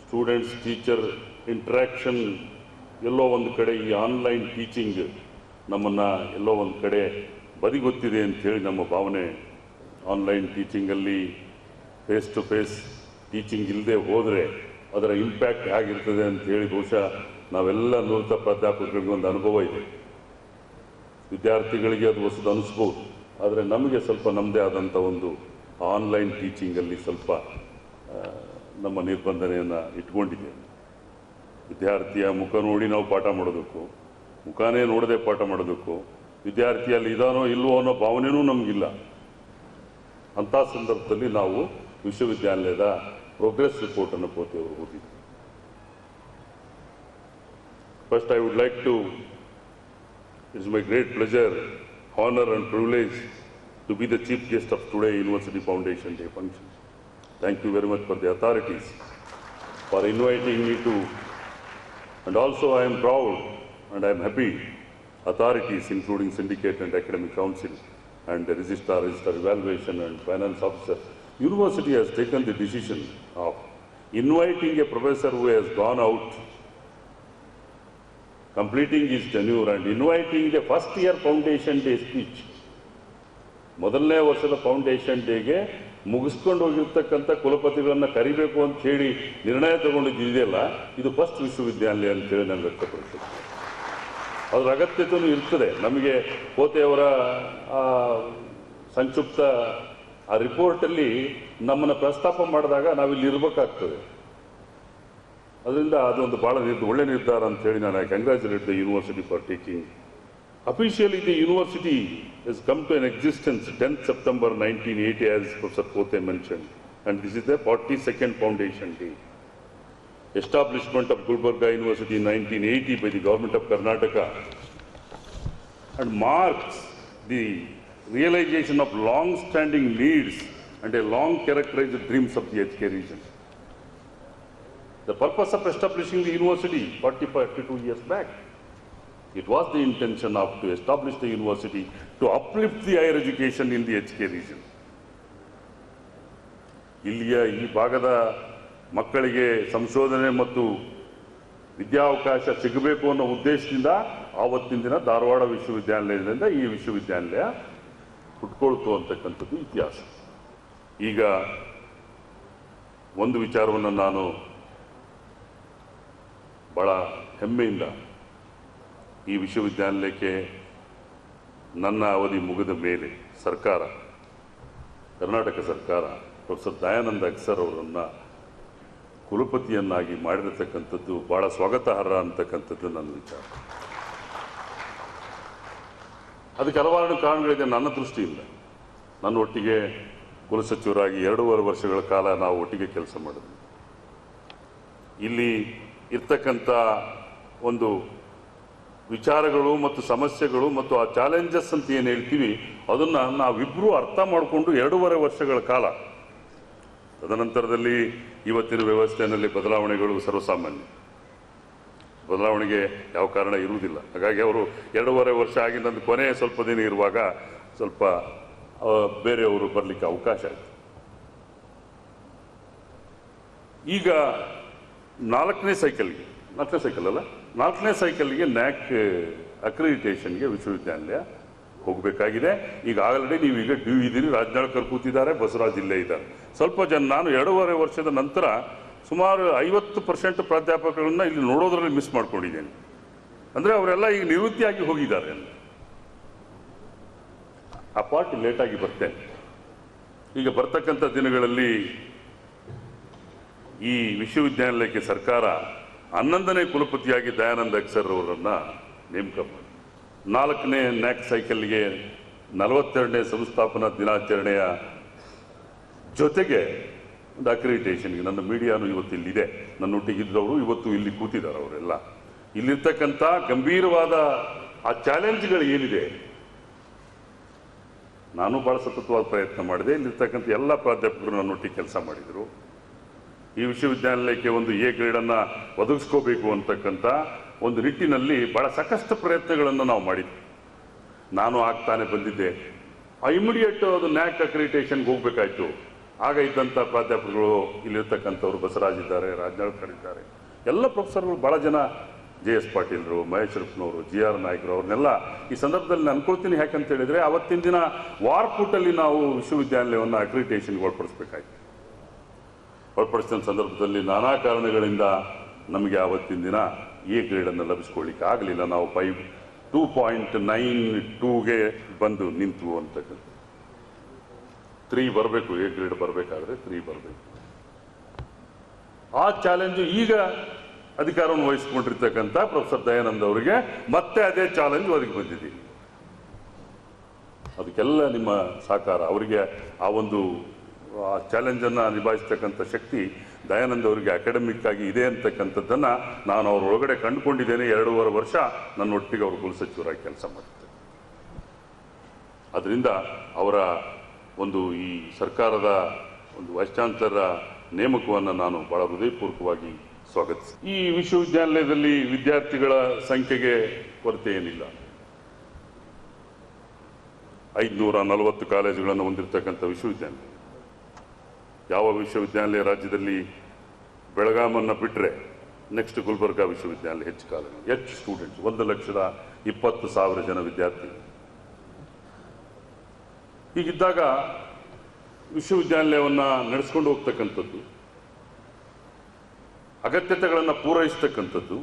S4: ಸ್ಟೂಡೆಂಟ್ಸ್ ಟೀಚರ್ ಇಂಟ್ರ್ಯಾಕ್ಷನ್ ಎಲ್ಲೋ ಒಂದು ಕಡೆ ಈ ಆನ್ಲೈನ್ ಟೀಚಿಂಗ್ ನಮ್ಮನ್ನು ಎಲ್ಲೋ ಒಂದು ಕಡೆ ಬದಿಗೊತ್ತಿದೆ ಅಂಥೇಳಿ ನಮ್ಮ ಭಾವನೆ. ಆನ್ಲೈನ್ ಟೀಚಿಂಗಲ್ಲಿ ಫೇಸ್ ಟು ಫೇಸ್ ಟೀಚಿಂಗ್ ಇಲ್ಲದೆ ಹೋದರೆ ಅದರ ಇಂಪ್ಯಾಕ್ಟ್ ಹೇಗಿರ್ತದೆ ಅಂಥೇಳಿ ಬಹುಶಃ ನಾವೆಲ್ಲ ನುರಿತ ಪ್ರಾಧ್ಯಾಪಕರಿಗೆ ಒಂದು ಅನುಭವ ಇದೆ. ವಿದ್ಯಾರ್ಥಿಗಳಿಗೆ ಅದು ಹೊಸದು ಅನಿಸ್ಬೋದು, ಆದರೆ ನಮಗೆ ಸ್ವಲ್ಪ ನಮ್ಮದೇ ಆದಂಥ ಒಂದು ಆನ್ಲೈನ್ ಟೀಚಿಂಗಲ್ಲಿ ಸ್ವಲ್ಪ ನಮ್ಮ ನಿರ್ಬಂಧನೆಯನ್ನು ಇಟ್ಕೊಂಡಿದ್ದೇವೆ. ವಿದ್ಯಾರ್ಥಿಯ ಮುಖ ನೋಡಿ ನಾವು ಪಾಠ ಮಾಡೋದಕ್ಕೂ, ಮುಖಾನೇ ನೋಡದೆ ಪಾಠ ಮಾಡೋದಕ್ಕೂ, ವಿದ್ಯಾರ್ಥಿಯಲ್ಲಿ ಇದಾನೋ ಇಲ್ವೋ ಅನ್ನೋ ಭಾವನೆಯೂ ನಮಗಿಲ್ಲ. ಅಂಥ ಸಂದರ್ಭದಲ್ಲಿ ನಾವು ವಿಶ್ವವಿದ್ಯಾಲಯದ ಪ್ರೋಗ್ರೆಸ್ ರಿಪೋರ್ಟನ್ನು ಪೋತೆಯವರು ಓದಿದ್ವಿ. First I would like to, it's my great pleasure, honour and privilege to be the chief guest of today University Foundation Day function. Thank you very much for the authorities for inviting me to, and also I am proud and I am happy authorities including syndicate and academic council and the registrar evaluation and finance officer. University has taken the decision of inviting a professor who has gone out completing his tenure and inviting the first year foundation day speech. ಮೊದಲನೇ ವರ್ಷದ foundation ಡೇಗೆ ಮುಗಿಸ್ಕೊಂಡು ಹೋಗಿರ್ತಕ್ಕಂಥ ಕುಲಪತಿಗಳನ್ನು ಕರಿಬೇಕು ಅಂತ ಹೇಳಿ ನಿರ್ಣಯ ತಗೊಂಡಿದ್ದಿದೆಯಲ್ಲ, ಇದು first ವಿಶ್ವವಿದ್ಯಾಲಯ ಅಂತೇಳಿ ನಾನು ವ್ಯಕ್ತಪಡಿಸ್ತೀನಿ. ಅದರ ಅಗತ್ಯತೆಯೂ ಇರ್ತದೆ. ನಮಗೆ ಪೋತೆಯವರ ಸಂಕ್ಷಿಪ್ತ ಆ ರಿಪೋರ್ಟಲ್ಲಿ ನಮ್ಮನ್ನು ಪ್ರಸ್ತಾಪ ಮಾಡಿದಾಗ ನಾವಿಲ್ಲಿ ಇರಬೇಕಾಗ್ತದೆ. ಅದರಿಂದ ಅದೊಂದು ಭಾಳ ಒಳ್ಳೆ ನಿರ್ಧಾರ ಅಂತೇಳಿ ನಾನು congratulate the university for taking. Officially, the university has come to an existence 10th September 1980, as Professor Pote mentioned, and this is the 42nd foundation day. Establishment of Gulbarga University in 1980 by the government of Karnataka, and marks the realization of long-standing needs and a long characterized dreams of the HK region. The purpose of establishing the university 42 years back, it was the intention of to establish the university to uplift the higher education in the HK region. ಇಲ್ಲಿಯ ಈ ಭಾಗದ ಮಕ್ಕಳಿಗೆ ಸಂಶೋಧನೆ ಮತ್ತು ವಿದ್ಯಾವಕಾಶ ಸಿಗಬೇಕು ಅನ್ನೋ ಉದ್ದೇಶದಿಂದ ಆವತ್ತಿನ ದಿನ ಧಾರವಾಡ ವಿಶ್ವವಿದ್ಯಾಲಯದಿಂದ ಈ ವಿಶ್ವವಿದ್ಯಾಲಯ ಹುಟ್ಕೊಳ್ತು ಅಂತಕ್ಕಂಥದ್ದು ಇತಿಹಾಸ. ಈಗ ಒಂದು ವಿಚಾರವನ್ನು ನಾನು ಭಾಳ ಹೆಮ್ಮೆಯಿಂದ ಈ ವಿಶ್ವವಿದ್ಯಾಲಯಕ್ಕೆ ನನ್ನ ಅವಧಿ ಮುಗಿದ ಮೇಲೆ ಸರ್ಕಾರ, ಕರ್ನಾಟಕ ಸರ್ಕಾರ ಪ್ರೊಫೆಸರ್ ದಯಾನಂದ ಅಕ್ಸರ್ ಅವರನ್ನು ಕುಲಪತಿಯನ್ನಾಗಿ ಮಾಡಿರತಕ್ಕಂಥದ್ದು ಭಾಳ ಸ್ವಾಗತಾರ್ಹ ಅಂತಕ್ಕಂಥದ್ದು ನನ್ನ ವಿಚಾರ. ಅದಕ್ಕೆ ಹಲವಾರು ಕಾರಣಗಳಿದೆ. ನನ್ನ ದೃಷ್ಟಿಯಿಂದ ನನ್ನ ಒಟ್ಟಿಗೆ ಕುಲಸಚಿವರಾಗಿ 2.5 ವರ್ಷಗಳ ಕಾಲ ನಾವು ಒಟ್ಟಿಗೆ ಕೆಲಸ ಮಾಡಿದ್ವಿ. ಇಲ್ಲಿ ಇರ್ತಕ್ಕಂಥ ಒಂದು ವಿಚಾರಗಳು ಮತ್ತು ಸಮಸ್ಯೆಗಳು ಮತ್ತು ಆ ಚಾಲೆಂಜಸ್ ಅಂತ ಏನು ಹೇಳ್ತೀವಿ ಅದನ್ನು ನಾವಿಬ್ಬರೂ ಅರ್ಥ ಮಾಡಿಕೊಂಡು 2.5 ವರ್ಷಗಳ ಕಾಲ, ತದನಂತರದಲ್ಲಿ ಇವತ್ತಿನ ವ್ಯವಸ್ಥೆಯಲ್ಲಿ ಬದಲಾವಣೆಗಳು ಸರ್ವಸಾಮಾನ್ಯ, ಬದಲಾವಣೆಗೆ ಯಾವ ಕಾರಣ ಇರುವುದಿಲ್ಲ. ಹಾಗಾಗಿ ಅವರು 2.5 ವರ್ಷ ಆಗಿದ್ದಂದು ಕೊನೆಯ ಸ್ವಲ್ಪ ದಿನ ಇರುವಾಗ ಸ್ವಲ್ಪ ಬೇರೆಯವರು ಬರಲಿಕ್ಕೆ ಅವಕಾಶ ಆಯಿತು. ಈಗ ನಾಲ್ಕನೇ ಸೈಕಲ್ ಅಲ್ಲ, ನಾಲ್ಕನೇ ಸೈಕಲ್ಗೆ ನ್ಯಾಕ್ ಅಕ್ರಿಡಿಟೇಷನ್ಗೆ ವಿಶ್ವವಿದ್ಯಾನಿಲಯ ಹೋಗಬೇಕಾಗಿದೆ. ಈಗ ಆಲ್ರೆಡಿ ನೀವೀಗ ಡ್ಯೂ ಇದ್ದೀರಿ. ರಾಜನಾಳ್ಕರ್ ಕೂತಿದ್ದಾರೆ, ಬಸವರಾಜ್ ಇಲ್ಲೇ ಇದ್ದಾರೆ. ಸ್ವಲ್ಪ ಜನ, ನಾನು 2.5 ವರ್ಷದ ನಂತರ ಸುಮಾರು 50% ಪ್ರಾಧ್ಯಾಪಕರನ್ನ ಇಲ್ಲಿ ನೋಡೋದ್ರಲ್ಲಿ ಮಿಸ್ ಮಾಡ್ಕೊಂಡಿದ್ದೇನೆ. ಅಂದರೆ ಅವರೆಲ್ಲ ಈಗ ನಿವೃತ್ತಿಯಾಗಿ ಹೋಗಿದ್ದಾರೆ. ಆ ಪಾರ್ಟ್ ಲೇಟಾಗಿ ಬರ್ತೇನೆ. ಈಗ ಬರ್ತಕ್ಕಂಥ ದಿನಗಳಲ್ಲಿ ಈ ವಿಶ್ವವಿದ್ಯಾನಿಲಯಕ್ಕೆ ಸರ್ಕಾರ 11ನೇ ಕುಲಪತಿಯಾಗಿ ದಯಾನಂದ ಅಕ್ಸರ್ ಅವರನ್ನು ನೇಮಕ ಮಾಡಿ 4ನೇ ನ್ಯಾಕ್ ಸೈಕಲ್ಗೆ 42ನೇ ಸಂಸ್ಥಾಪನಾ ದಿನಾಚರಣೆಯ ಜೊತೆಗೆ ಒಂದು ಅಕ್ರಿಡಿಟೇಷನ್ಗೆ ನನ್ನ ಮೀಡಿಯಾನು ಇವತ್ತು ಇಲ್ಲಿದೆ. ನನ್ನೊಟ್ಟಿಗಿದ್ದವರು ಇವತ್ತು ಇಲ್ಲಿ ಕೂತಿದ್ದಾರೆ. ಅವರೆಲ್ಲ ಇಲ್ಲಿರ್ತಕ್ಕಂಥ ಗಂಭೀರವಾದ ಆ ಚಾಲೆಂಜ್ಗಳು ಏನಿದೆ, ನಾನು ಭಾಳ ಸತತವಾದ ಪ್ರಯತ್ನ ಮಾಡಿದೆ. ಇಲ್ಲಿರ್ತಕ್ಕಂಥ ಎಲ್ಲ ಪ್ರಾಧ್ಯಾಪಕರು ನನ್ನೊಟ್ಟಿಗೆ ಕೆಲಸ ಮಾಡಿದರು. ಈ ವಿಶ್ವವಿದ್ಯಾನಿಲಯಕ್ಕೆ ಒಂದು ಎ ಗ್ರೇಡನ್ನು ಒದಗಿಸ್ಕೋಬೇಕು ಅಂತಕ್ಕಂಥ ಒಂದು ನಿಟ್ಟಿನಲ್ಲಿ ಭಾಳ ಸಾಕಷ್ಟು ಪ್ರಯತ್ನಗಳನ್ನು ನಾವು ಮಾಡಿದ್ವಿ. ನಾನು ಆಗ್ತಾನೆ ಬಂದಿದ್ದೆ. ಇಮಿಡಿಯೇಟ್ ಅದು ನ್ಯಾಕ್ ಅಕ್ರಿಡಿಟೇಷನ್ಗೆ ಹೋಗಬೇಕಾಯ್ತು. ಆಗ ಇದ್ದಂಥ ಪ್ರಾಧ್ಯಾಪಕರು ಇಲ್ಲಿರ್ತಕ್ಕಂಥವ್ರು ಬಸವರಾಜ್ ಇದ್ದಾರೆ, ರಾಜನಾಳ್ಕರ್ ಇದ್ದಾರೆ, ಎಲ್ಲ ಪ್ರೊಫೆಸರ್ಗಳು ಭಾಳ ಜನ, JS ಪಾಟೀಲ್ರು, ಮಹೇಶ್ವರಪ್ಪನವರು, GR ನಾಯ್ಕರು, ಅವ್ರನ್ನೆಲ್ಲ ಈ ಸಂದರ್ಭದಲ್ಲಿ ನಾನು ಅನ್ಕೊಳ್ತೀನಿ. ಯಾಕಂತ ಹೇಳಿದರೆ ಅವತ್ತಿನ ದಿನ ವಾರ್ಪೂಟಲ್ಲಿ ನಾವು ವಿಶ್ವವಿದ್ಯಾನಿಲಯವನ್ನು ಅಕ್ರಿಡಿಟೇಷನ್ಗೆ ಒಳಪಡಿಸ್ಬೇಕಾಯ್ತು. ಒಳಪಡಿಸಿದ ಸಂದರ್ಭದಲ್ಲಿ ನಾನಾ ಕಾರಣಗಳಿಂದ ನಮಗೆ ಆವತ್ತಿನ ದಿನ ಎ ಗ್ರೇಡನ್ನು ಲಭಿಸ್ಕೊಳ್ಳಿಕ್ಕೆ ಆಗಲಿಲ್ಲ. ನಾವು 2.92ಗೆ ಬಂದು ನಿಂತು ಅಂತಕ್ಕಂಥ 3 ಬರಬೇಕು. ಎ ಗ್ರೇಡ್ ಬರಬೇಕಾದ್ರೆ 3 ಬರಬೇಕು. ಆ ಚಾಲೆಂಜು ಈಗ ಅಧಿಕಾರವನ್ನು ವಹಿಸಿಕೊಂಡಿರ್ತಕ್ಕಂಥ ಪ್ರೊಫೆಸರ್ ದಯಾನಂದ್ ಅವರಿಗೆ ಮತ್ತೆ ಅದೇ ಚಾಲೆಂಜ್ ಒದಗಿ ಬಂದಿದ್ದೀವಿ. ಅದಕ್ಕೆಲ್ಲ ನಿಮ್ಮ ಸಹಕಾರ, ಅವರಿಗೆ ಆ ಒಂದು ಚಾಲೆಂಜನ್ನು ನಿಭಾಯಿಸ್ತಕ್ಕಂಥ ಶಕ್ತಿ ದಯಾನಂದ್ ಅವರಿಗೆ ಅಕಾಡೆಮಿಕ್ ಆಗಿ ಇದೆ ಅಂತಕ್ಕಂಥದ್ದನ್ನು ನಾನು ಅವ್ರ ಒಳಗಡೆ ಕಂಡುಕೊಂಡಿದ್ದೇನೆ. 2.5 ವರ್ಷ ನನ್ನೊಟ್ಟಿಗೆ ಅವರು ಕುಲಸಚಿವರಾಗಿ ಕೆಲಸ ಮಾಡಿದ್ದಾರೆ. ಅದರಿಂದ ಅವರ ಒಂದು ಈ ಸರ್ಕಾರದ ಒಂದು ವೈಸ್ ಚಾನ್ಸಲರ್ ನೇಮಕವನ್ನು ನಾನು ಬಹಳ ಹೃದಯಪೂರ್ವಕವಾಗಿ ಸ್ವಾಗತಿಸಿ. ಈ ವಿಶ್ವವಿದ್ಯಾನಿಲಯದಲ್ಲಿ ವಿದ್ಯಾರ್ಥಿಗಳ ಸಂಖ್ಯೆಗೆ ಕೊರತೆ ಏನಿಲ್ಲ. 540 ಕಾಲೇಜುಗಳನ್ನು ಹೊಂದಿರತಕ್ಕಂಥ ವಿಶ್ವವಿದ್ಯಾನಿಲಯ. ಯಾವ ವಿಶ್ವವಿದ್ಯಾನಿಲಯ ರಾಜ್ಯದಲ್ಲಿ ಬೆಳಗಾಮನ್ನು ಬಿಟ್ಟರೆ ನೆಕ್ಸ್ಟ್ ಗುಲ್ಬರ್ಗಾ ವಿಶ್ವವಿದ್ಯಾನಿಲಯ ಹೆಚ್ಚು ಕಾಲೇಜು, ಹೆಚ್ಚು ಸ್ಟೂಡೆಂಟ್ಸ್, 1,20,000 ಜನ ವಿದ್ಯಾರ್ಥಿ. ಹೀಗಿದ್ದಾಗ ವಿಶ್ವವಿದ್ಯಾನಿಲಯವನ್ನು ನಡೆಸ್ಕೊಂಡು ಹೋಗ್ತಕ್ಕಂಥದ್ದು, ಅಗತ್ಯತೆಗಳನ್ನು ಪೂರೈಸತಕ್ಕಂಥದ್ದು,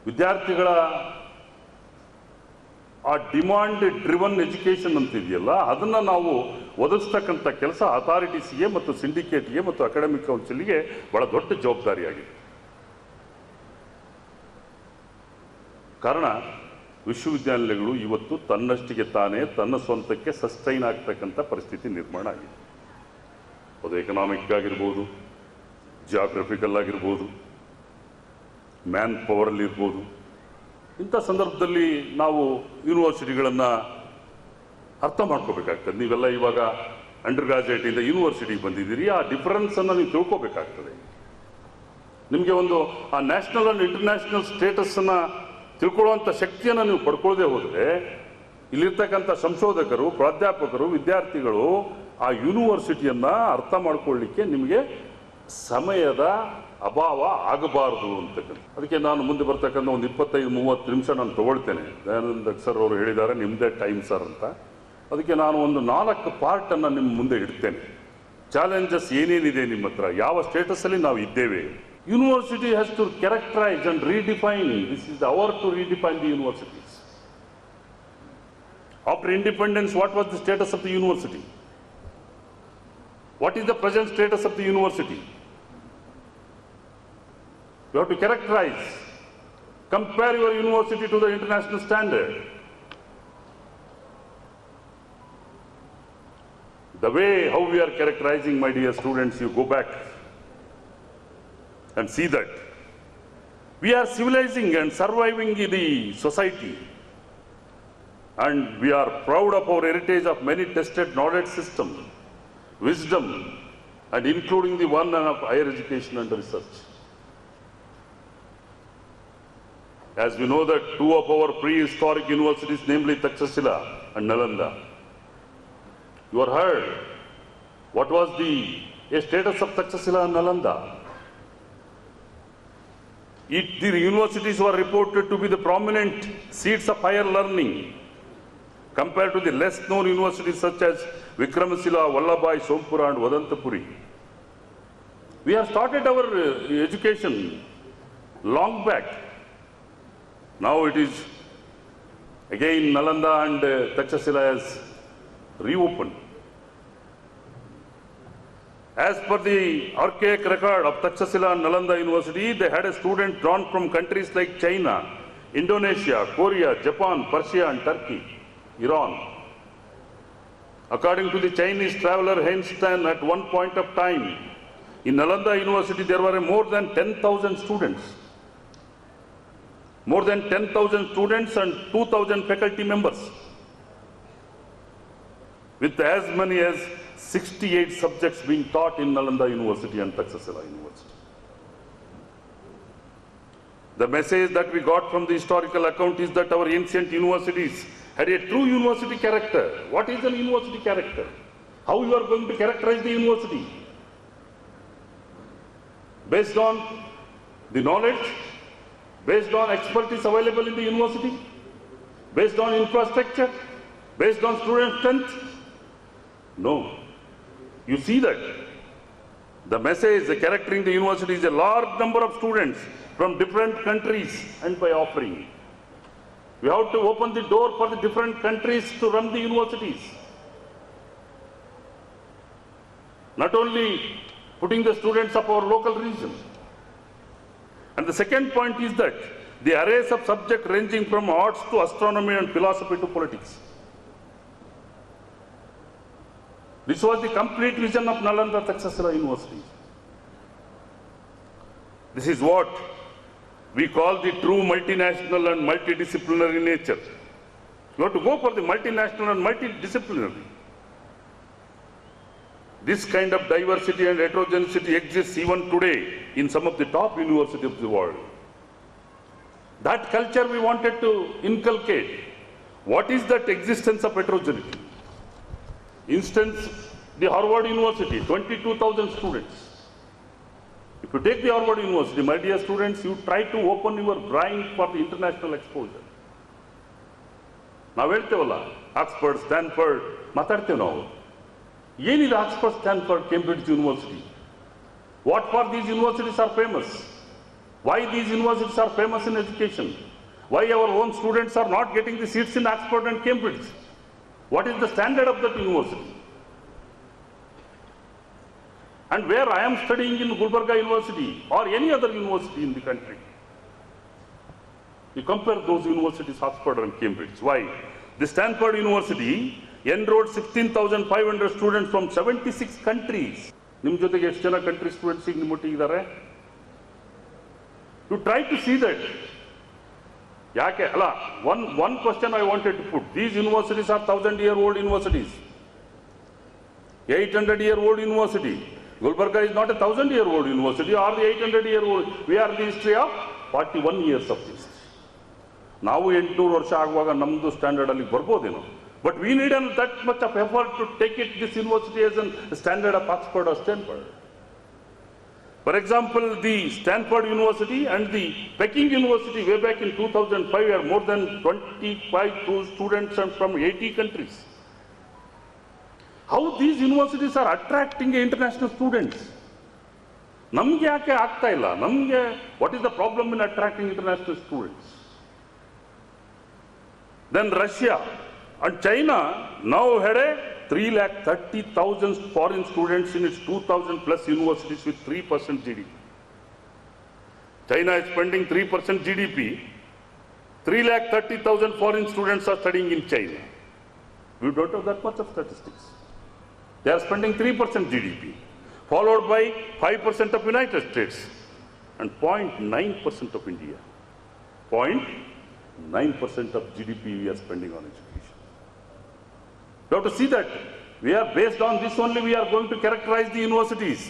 S4: ವಿದ್ಯಾರ್ಥಿಗಳ ಆ ಡಿಮಾಂಡ್ ಡ್ರಿವನ್ ಎಜುಕೇಷನ್ ಅಂತ ಇದೆಯಲ್ಲ, ಅದನ್ನು ನಾವು ಒದಗಿಸ್ತಕ್ಕಂಥ ಕೆಲಸ ಅಥಾರಿಟೀಸ್ಗೆ ಮತ್ತು ಸಿಂಡಿಕೇಟ್ಗೆ ಮತ್ತು ಅಕಾಡೆಮಿಕ್ ಕೌನ್ಸಿಲ್ಗೆ ಬಹಳ ದೊಡ್ಡ ಜವಾಬ್ದಾರಿಯಾಗಿದೆ. ಕಾರಣ ವಿಶ್ವವಿದ್ಯಾನಿಲಯಗಳು ಇವತ್ತು ತನ್ನಷ್ಟಿಗೆ ತಾನೇ ತನ್ನ ಸ್ವಂತಕ್ಕೆ ಸಸ್ಟೈನ್ ಆಗ್ತಕ್ಕಂಥ ಪರಿಸ್ಥಿತಿ ನಿರ್ಮಾಣ ಆಗಿದೆ. ಅದು ಎಕನಾಮಿಕ್ ಆಗಿರ್ಬೋದು, ಜಿಯೋಗ್ರಫಿಕಲ್ ಆಗಿರ್ಬೋದು, ಮ್ಯಾನ್ ಪವರಲ್ಲಿ ಇರ್ಬೋದು. ಇಂಥ ಸಂದರ್ಭದಲ್ಲಿ ನಾವು ಯೂನಿವರ್ಸಿಟಿಗಳನ್ನು ಅರ್ಥ ಮಾಡ್ಕೋಬೇಕಾಗ್ತದೆ. ನೀವೆಲ್ಲ ಇವಾಗ ಅಂಡರ್ ಗ್ರಾಜುಯೇಟಿಂದ ಯೂನಿವರ್ಸಿಟಿಗೆ ಬಂದಿದ್ದೀರಿ. ಆ ಡಿಫರೆನ್ಸನ್ನು ನೀವು ತಿಳ್ಕೋಬೇಕಾಗ್ತದೆ. ನಿಮಗೆ ಒಂದು ಆ ನ್ಯಾಷನಲ್ ಆ್ಯಂಡ್ ಇಂಟರ್ನ್ಯಾಷನಲ್ ಸ್ಟೇಟಸ್ಸನ್ನು ತಿಳ್ಕೊಳ್ಳುವಂಥ ಶಕ್ತಿಯನ್ನು ನೀವು ಪಡ್ಕೊಳ್ಳದೆ ಹೋದರೆ ಇಲ್ಲಿರ್ತಕ್ಕಂಥ ಸಂಶೋಧಕರು, ಪ್ರಾಧ್ಯಾಪಕರು, ವಿದ್ಯಾರ್ಥಿಗಳು ಆ ಯೂನಿವರ್ಸಿಟಿಯನ್ನು ಅರ್ಥ ಮಾಡ್ಕೊಳ್ಳಿಕ್ಕೆ ನಿಮಗೆ ಸಮಯದ ಅಭಾವ ಆಗಬಾರದು ಅಂತಕ್ಕಂಥ. ಅದಕ್ಕೆ ನಾನು ಮುಂದೆ ಬರ್ತಕ್ಕಂಥ ಒಂದು 25-30 ನಿಮಿಷ ನಾನು ತಗೊಳ್ತೇನೆ. ದಯಾನಂದ ಸರ್ ಅವರು ಹೇಳಿದ್ದಾರೆ ನಿಮ್ಮದೇ ಟೈಮ್ ಸರ್ ಅಂತ. ಅದಕ್ಕೆ ನಾನು ಒಂದು 4 ಪಾರ್ಟನ್ನು ನಿಮ್ಮ ಮುಂದೆ ಇಡ್ತೇನೆ. ಚಾಲೆಂಜಸ್ ಏನೇನಿದೆ ನಿಮ್ಮ ಹತ್ರ, ಯಾವ ಸ್ಟೇಟಸಲ್ಲಿ ನಾವು ಇದ್ದೇವೆ. University has to characterise and redefine. This is hour to redefine the universities. After independence, what was the status of the university? What is the present status of the university? You have to characterize, compare your university to the international standard. The way how we are characterizing, my dear students, you go back and see that we are civilizing and surviving in the society, and we are proud of our heritage of many tested knowledge systems, wisdom, and including the one of higher education and research. As we know that 2 of our prehistoric universities, namely Takshashila and Nalanda, you have heard what was the a status of Takshashila and Nalanda. The universities were reported to be the prominent seats of higher learning compared to the less known universities such as Vikramasila, Vallabhai, Sompura and Vadantapuri. We have started our education long back. Now it is again Nalanda and Takshashila has reopened. As per the archaic record of Takshashila and Nalanda University, they had a student drawn from countries like China, Indonesia, Korea, Japan, Persia and Turkey, Iran. According to the Chinese traveler Heinstein, at one point of time, in Nalanda University there were more than 10,000 students. More than 10,000 students and 2,000 faculty members, with as many as 68 subjects being taught in Nalanda University and Takshashila University. The message that we got from the historical account is that our ancient universities had a true university character. What is an university character? How you are going to characterize the university? Based on the knowledge, based on expertise available in the university, based on infrastructure, based on student strength? No. You see that the message, the character in the university is a large number of students from different countries, and by offering, we have to open the door for the different countries to run the universities. Not only putting the students of our local region. And the second point is that the arrays of subjects ranging from arts to astronomy and philosophy to politics. This was the complete vision of Nalanda Takshashila University. This is what we call the true multinational and multidisciplinary nature. You have to go for the multinational and multidisciplinary. This kind of diversity and heterogeneity exists even today in some of the top universities of the world. That culture we wanted to inculcate. What is that existence of heterogeneity? Instance, the Harvard University, 22,000 students. If you take the Harvard University, my dear students, you try to open your brain for the international exposure. Now, Oxford, Stanford, matarte now. Yenid Oxford, Stanford, Cambridge University. What for these universities are famous? Why these universities are famous in education? Why our own students are not getting the seats in Oxford and Cambridge? What is the standard of that university? And where I am studying in Gulbarga University or any other university in the country, you compare those universities, Oxford and Cambridge. Why? The Stanford University enrolled 16,500 students from 76 countries. Nim jotege ಎಷ್ಟು ಜನ country students ಗೆ ನಿಮ್ಮೊಟ್ಟಿಗಿದ್ದಾರೆ? You try to see that. ಯಾಕೆ ಅಲ್ಲ, one question I wanted to put. These universities are 1,000-year-old universities. 800-year-old university. Gulbarga is not a 1,000-year-old university or the 800-year-old. We are the history of 41 years of this. ನಾವು 800 ವರ್ಷ ಆಗುವಾಗ ನಮ್ಮದು standard ಅಲ್ಲಿ ಬರ್ಬೋದೇನೋ. But we need that much of effort to take this university as a standard of Oxford or Stanford. For example, the Stanford University and the Peking University way back in 2005 are more than 25 students from 80 countries. How these universities are attracting international students? Namge yaake aagta illa? Namge, what is the problem in attracting international students? Then Russia and China now had a 330,000 foreign students in its 2,000 plus universities with 3% GDP. China is spending 3% GDP. 330,000 foreign students are studying in China. We don't have that much of statistics. They are spending 3% GDP, followed by 5% of United States and 0.9% of India. 0.9% of GDP we are spending on education. You have to see that we are based on this only we are going to characterize the universities.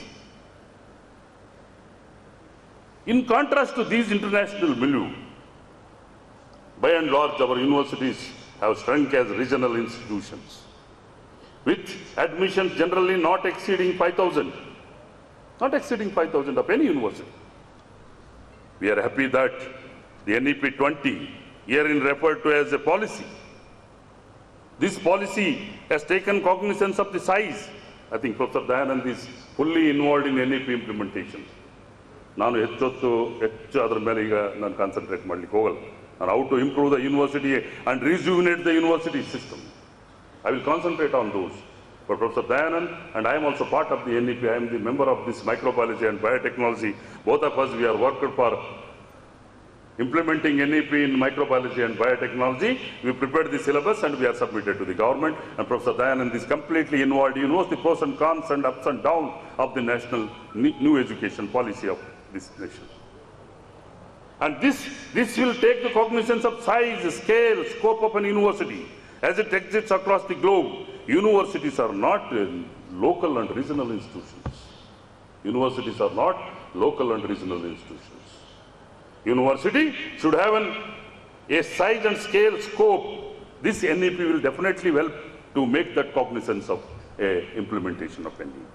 S4: In contrast to these international milieu, by and large our universities have shrunk as regional institutions, with admissions generally not exceeding 5,000 not exceeding 5,000 of any university. We are happy that the NEP 20 herein referred to as a policy. This policy has taken cognizance of the size. I think Professor Dayanand is fully involved in NEP implementation. ನಾನು ಹೆಚ್ಚು ಅದರ ಮೇಲೆ ಈಗ ನಾನು concentrate ಮಾಡಲಿಕ್ಕೆ ಹೋಗಲ್ಲ. And how to improve the university and rejuvenate the university system. I will concentrate on those. But Professor Dayanand and I am also part of the NEP. I am the member of this microbiology and biotechnology. Both of us, we are working for implementing NEP in microbiology and biotechnology. We prepared the syllabus and we are submitted to the government. And Professor Dayanand is completely involved. He knows the pros and cons and ups and downs of the national new education policy of this nation. And this will take the cognizance of size, scale, scope of an university as it exists across the globe. Universities are not local and regional institutions. Universities are not local and regional institutions. University should have a size and scale, scope. This NEP will definitely help to make that cognizance of implementation of NEP.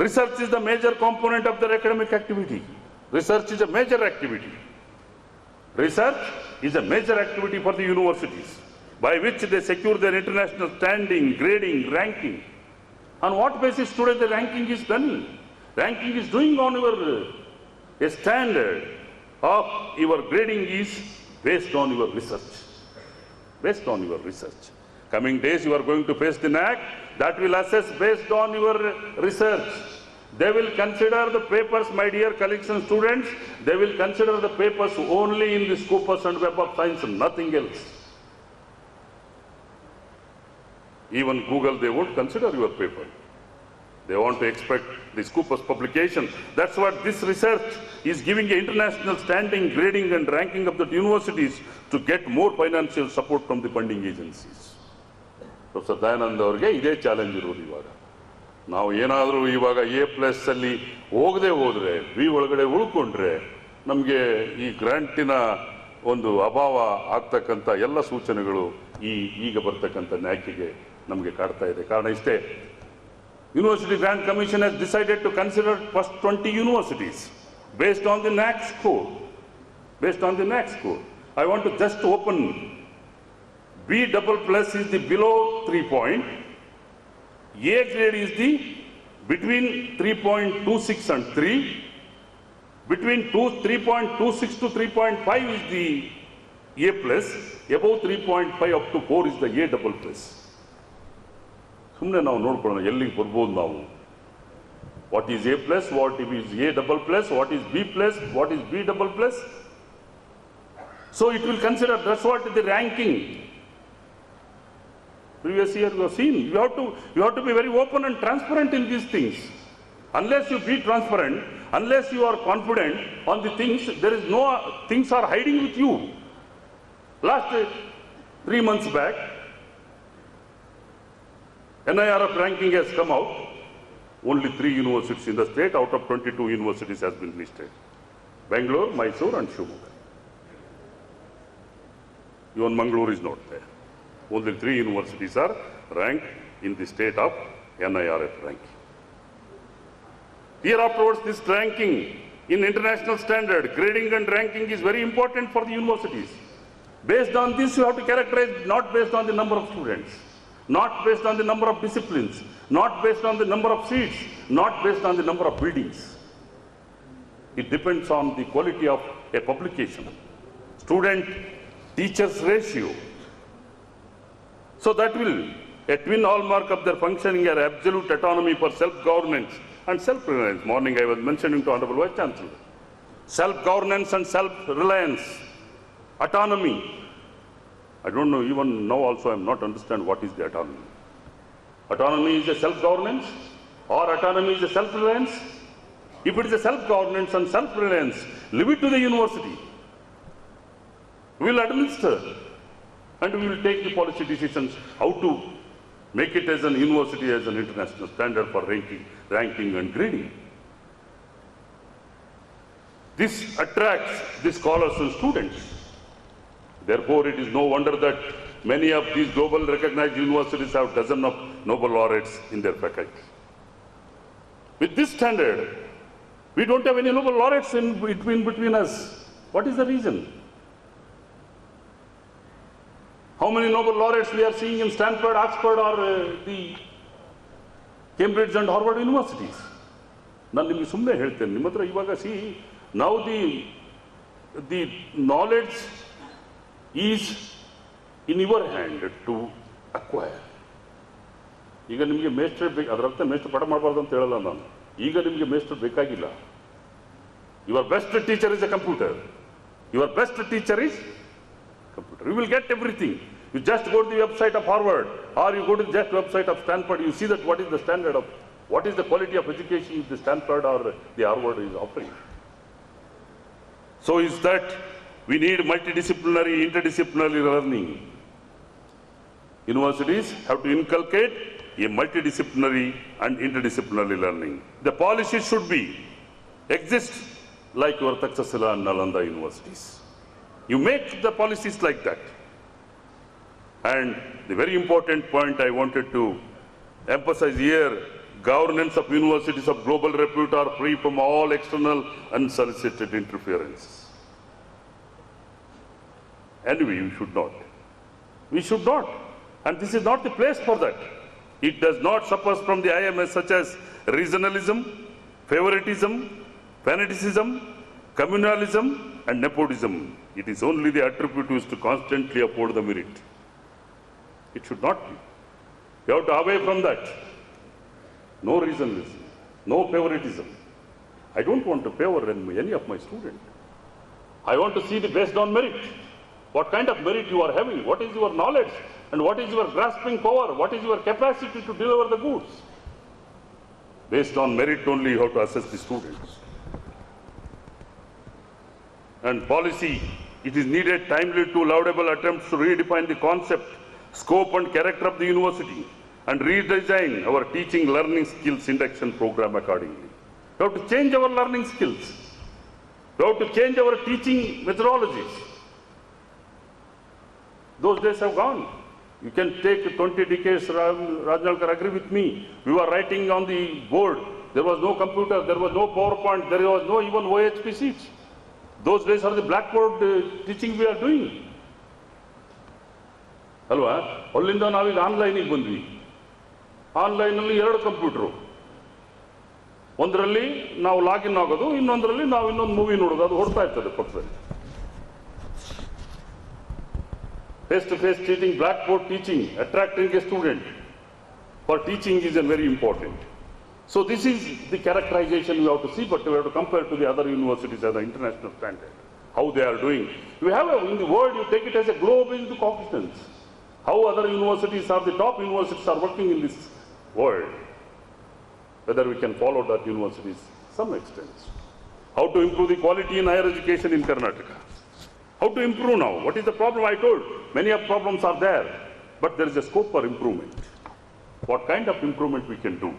S4: Research is the major component of their academic activity. Research is a major activity. Research is a major activity for the universities, by which they secure their international standing, grading, ranking. On what basis today the ranking is done? Ranking is doing on a standard of your grading is based on your research. Based on your research. Coming days you are going to face the NAAC that will assess based on your research. They will consider the papers, my dear colleagues and students, they will consider the papers only in the Scopus and Web of Science and nothing else. Even Google, they won't consider your paper. They want to expect the Scopus publication. That's what this research is giving an international standing, grading and ranking of the universities to get more financial support from the funding agencies. Professor Dayanand ಅವರಿಗೆ ಇದೇ challenge ಇರೋದು ಇವಾಗ. ನಾವು ಏನಾದರೂ ಇವಾಗ A+ ಅಲ್ಲಿ ಹೋಗದೆ ಹೋದರೆ B ಒಳಗಡೆ ಉಳ್ಕೊಂಡ್ರೆ ನಮಗೆ ಈ ಗ್ರಾಂಟಿನ ಒಂದು ಅಭಾವ ಆಗ್ತಕ್ಕಂಥ ಎಲ್ಲ ಸೂಚನೆಗಳು ಈಗ ಬರ್ತಕ್ಕಂಥ ನ್ಯಾಕಿಗೆ ನಮಗೆ ಕಾಡ್ತಾ ಇದೆ. ಕಾರಣ ಇಷ್ಟೇ, University Grant Commission has decided to consider first 20 universities based on the NAAC score. Based on the NAAC score. I want to just open B++ is the below 3 point. A grade is the between 3.26 and 3. Between 3.26 to 3.5 is the A+. Above 3.5 up to 4 is the A++. ಸುಮ್ಮನೆ ನಾವು ನೋಡ್ಕೊಳ್ಳೋಣ ಎಲ್ಲಿಗೆ ಬರ್ಬೋದು ನಾವು. What is A+, what is A++, what is B+, what is B++. So it will consider, that's what the ranking. Previous year you have seen, you have to be very open and transparent in these things. Unless you be transparent, unless you are confident on the things, there is no, things are hiding with you. Last 3 months back, NIRF ranking has come out. Only 3 universities in the state out of 22 universities has been listed. Bangalore, Mysore and Shimoga. Even Mangalore is not there. Only 3 universities are ranked in the state of NIRF ranking. Here afterwards, this ranking in international standard, grading and ranking is very important for the universities. Based on this, you have to characterize not based on the number of students, not based on the number of disciplines, not based on the number of seats, not based on the number of buildings. It depends on the quality of a publication, student-teachers ratio. So that will, a twin hallmark of their functioning are absolute autonomy for self-governance and self-reliance. Morning I was mentioning to Honorable Vice Chancellor. Self-governance and self-reliance, autonomy. I don't know, even now also I am not understand what is the autonomy. Autonomy is a self-governance or autonomy is a self-reliance? If it is a self-governance and self-reliance, leave it to the university. We will administer and we will take the policy decisions how to make it as an university, as an international standard for ranking and grading. This attracts the scholars and students. Therefore, it is no wonder that many of these global recognized universities have dozens of Nobel laureates in their faculty. With this standard, we don't have any Nobel laureates in between us. What is the reason? How many Nobel laureates we are seeing in Stanford, Oxford, or the Cambridge and Harvard universities? ನಾನು ನಿಮಗೆ ಸುಮ್ಮನೆ ಹೇಳ್ತೇನೆ, ನಿಮ್ಮ ಹತ್ರ ಇವಾಗ now the knowledge is in your hand to acquire. ಈಗ ನಿಮಗೆ master ಬೇಕು, ಅದರರ್ಥ ಮೇಸ್ಟರ್ ಪಾಠ ಮಾಡಬಾರ್ದು ಅಂತ ಹೇಳಲ್ಲ ನಾನು. ಈಗ ನಿಮಗೆ ಮೇಸ್ಟರ್ ಬೇಕಾಗಿಲ್ಲ. Your best teacher is a computer. Your best teacher is computer. You will get everything. You just go to the website of Harvard or you go to the just website of Stanford, you see that what is the standard of, what is the quality of education the Stanford or the Harvard is offering. So is that we need multidisciplinary, interdisciplinary learning. Universities have to inculcate a multidisciplinary and interdisciplinary learning. The policy should be, exist like your Takshashila and Nalanda universities. You make the policies like that. And the very important point I wanted to emphasize here, governance of universities of global repute are free from all external unsolicited interference. Anyway, we should not. We should not. And this is not the place for that. It does not suffer from the IMS such as regionalism, favoritism, fanaticism, communalism, and nepotism. It is only the attribute used to constantly uphold the merit. It should not be. You have to away from that. No regionalism, no favoritism. I don't want to favor any of my students. I want to see the based on merit. What kind of merit you are having? What is your knowledge? And what is your grasping power? What is your capacity to deliver the goods? Based on merit only you have to assess the students. And policy, it is needed timely to laudable attempts to redefine the concept, scope and character of the university and redesign our teaching learning skills induction program accordingly. We have to change our learning skills. We have to change our teaching methodologies. Those days have gone. You can take 20 decades, Rajnalkar, agree with me. We were writing on the board. There was no computer, there was no PowerPoint, there was no even OHP sheets. Those days are the blackboard teaching we are doing. ಅಲ್ವಾ? ಅಲ್ಲಿಂದ ನಾವೀಗ ಆನ್ಲೈನಿಗೆ ಬಂದ್ವಿ. ಆನ್ಲೈನಲ್ಲಿ 2 computer. ಒಂದರಲ್ಲಿ ನಾವು login ಆಗೋದು, ಇನ್ನೊಂದರಲ್ಲಿ ನಾವು ಇನ್ನೊಂದು ಮೂವಿ ನೋಡೋದು, ಅದು ಹೊಡ್ತಾ ಇರ್ತದೆ ಪಕ್ಕದಲ್ಲಿ. Face to face teaching, blackboard teaching, attracting a student for teaching is very important. So this is the characterization we have to see, but we have to compare to the other universities as the international standard, how they are doing. You have in the world, you take it as a globe into cognizance. How other universities are, the top universities are working in this world. Whether we can follow that universities some extent. How to improve the quality in higher education in Karnataka. How to improve now? What is the problem? I told many of problems are there, but there is a scope for improvement. What kind of improvement we can do?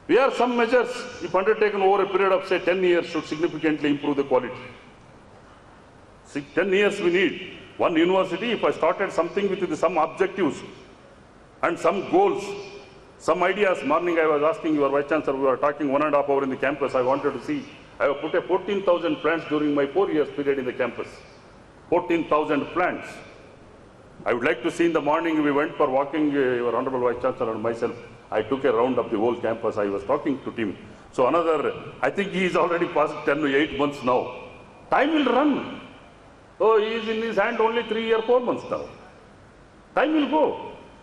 S4: We have some measures, if undertaken over a period of say 10 years, should significantly improve the quality. 10 years we need. One university, if I started something with some objectives and some goals, some ideas. Morning I was asking your Vice Chancellor, we were talking 1.5 hours in the campus, I wanted to see. I have put a 14,000 plants during my 4 years period in the campus. 14,000 plants. I would like to see in the morning, we went for walking, your Honorable Vice Chancellor and myself. I took a round of the whole campus. I was talking to him. So another, I think he is already past 8 months now. Time will run. So he is in his hand only 3 or 4 months now. Time will go.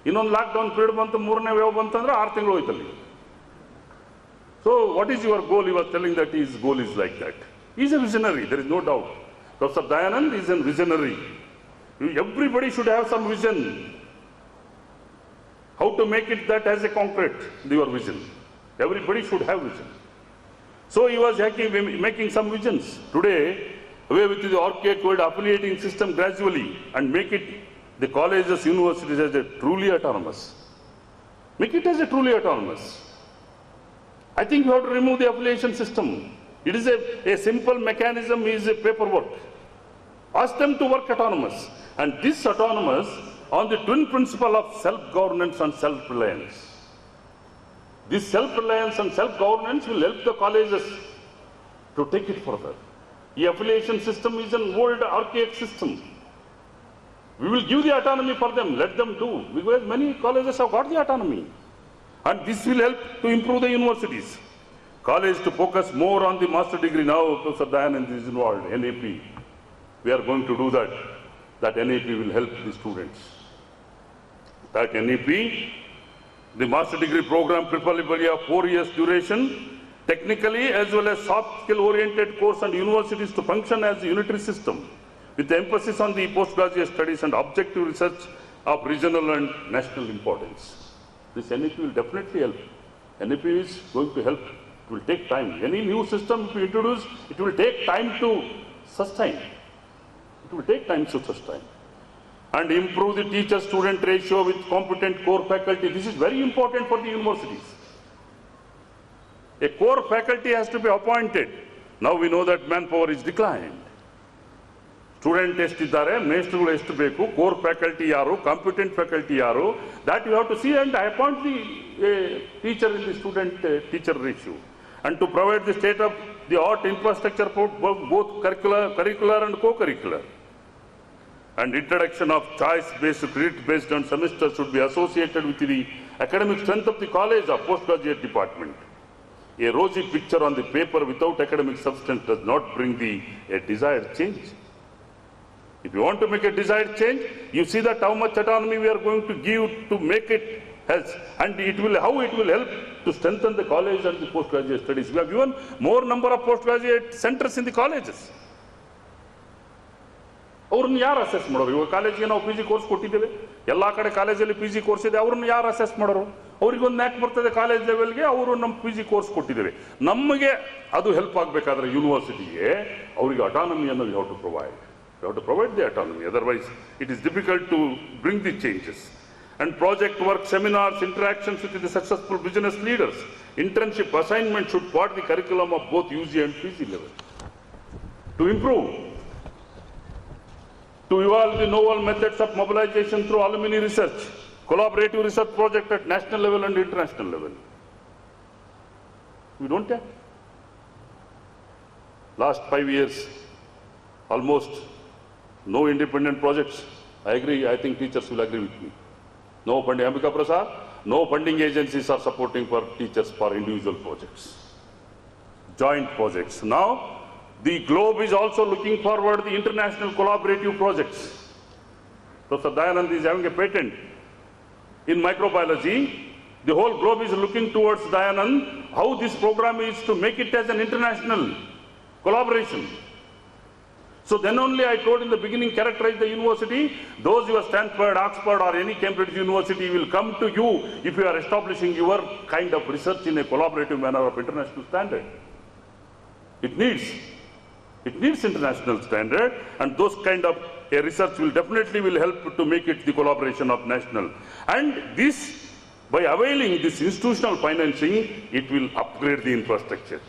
S4: Innೊಂದು lockdown period ಬಂತು, 3ನೇ wave ಬಂತಂದ್ರೆ 6 ತಿಂಗಳು ಹೋಯ್ತಲ್ಲಿ. So what is your goal? He was telling that his goal is like that. He is a visionary, there is no doubt. Professor Dayanand is a visionary. Everybody should have some vision. How to make it that as a concrete, your vision. Everybody should have vision. So he was making some visions. Today, away with the archaic word affiliating system gradually and make it the colleges, universities as a truly autonomous. Make it as a truly autonomous. I think you have to remove the affiliation system. It is a simple mechanism, is a paperwork. Ask them to work autonomous. And this autonomous on the twin principle of self-governance and self-reliance. This self-reliance and self-governance will help the colleges to take it further. The affiliation system is an old archaic system. We will give the autonomy for them, let them do, because many colleges have got the autonomy. And this will help to improve the universities. College to focus more on the master degree now, Professor Dayanand is involved, NAP. We are going to do that. That NAP will help the students. That NAP, the master degree program preferably of 4 years duration, technically as well as soft skill oriented course, and universities to function as a unitary system with emphasis on the postgraduate studies and objective research of regional and national importance. This NAP will definitely help. NAP is going to help. It will take time. Any new system if you introduce, it will take time to sustain. It will take time to sustain. And improve the teacher-student ratio with competent core faculty. This is very important for the universities. A core faculty has to be appointed. Now we know that manpower is declined. Student ಎಷ್ಟಿದ್ದಾರೆ, ಮೇಸ್ಟ್ರುಗಳು ಎಷ್ಟು ಬೇಕು, core faculty ಯಾರು, competent faculty ಯಾರು, that you have to see, and I appoint the teacher in the student-teacher ratio. And to provide the state-of-the-art infrastructure for both curricular and co-curricular. And introduction of choice-based, credit-based and semester should be associated with the academic strength of the college or postgraduate department. A rosy picture on the paper without academic substance does not bring a desired change. If you want to make a desired change, you see that how much autonomy we are going to give to make it as, and how it will help to strengthen the college and the postgraduate studies. We have given more number of postgraduate centers in the colleges. ಅವ್ರನ್ನ ಯಾರು assess ಮಾಡೋರು? ಇವಾಗ ಕಾಲೇಜಿಗೆ ನಾವು PG course ಕೊಟ್ಟಿದ್ದೇವೆ, ಎಲ್ಲ ಕಡೆ ಕಾಲೇಜಲ್ಲಿ PG ಕೋರ್ಸ್ ಇದೆ, ಅವ್ರನ್ನ ಯಾರು ಅಸೆಸ್ ಮಾಡೋರು? ಅವ್ರಿಗೊಂದು ನ್ಯಾಕ್ ಬರ್ತದೆ ಕಾಲೇಜ್ ಲೆವೆಲ್ಗೆ, ಅವರು ನಮ್ಮ PG ಕೋರ್ಸ್ ಕೊಟ್ಟಿದ್ದೇವೆ. ನಮಗೆ ಅದು ಹೆಲ್ಪ್ ಆಗಬೇಕಾದ್ರೆ ಯೂನಿವರ್ಸಿಟಿಗೆ ಅವರಿಗೆ ಅಟಾನಮಿಯನ್ನು we have to provide. We have to provide the autonomy, otherwise it is difficult to bring the changes. And project work, seminars, interactions with the successful business leaders, internship assignment should part the curriculum of both UG and PG level. To improve, to evolve the novel methods of mobilization through alumni research, collaborative research project at national level and international level. We don't have. Last 5 years, almost no independent projects. I agree, I think teachers will agree with me. No funding, Ambika Prasad, no funding agencies are supporting for teachers for individual projects, joint projects. Now, the globe is also looking forward to the international collaborative projects. Professor Dayanand is having a patent in microbiology. The whole globe is looking towards Dayanand, how this program is to make it as an international collaboration. So then only I told in the beginning, characterize the university. Those who are Stanford, Oxford or any Cambridge university will come to you if you are establishing your kind of research in a collaborative manner of international standard. It needs international standard, and those kind of a research will definitely help to make it the collaboration of national. And this, by availing this institutional financing, it will upgrade the infrastructure.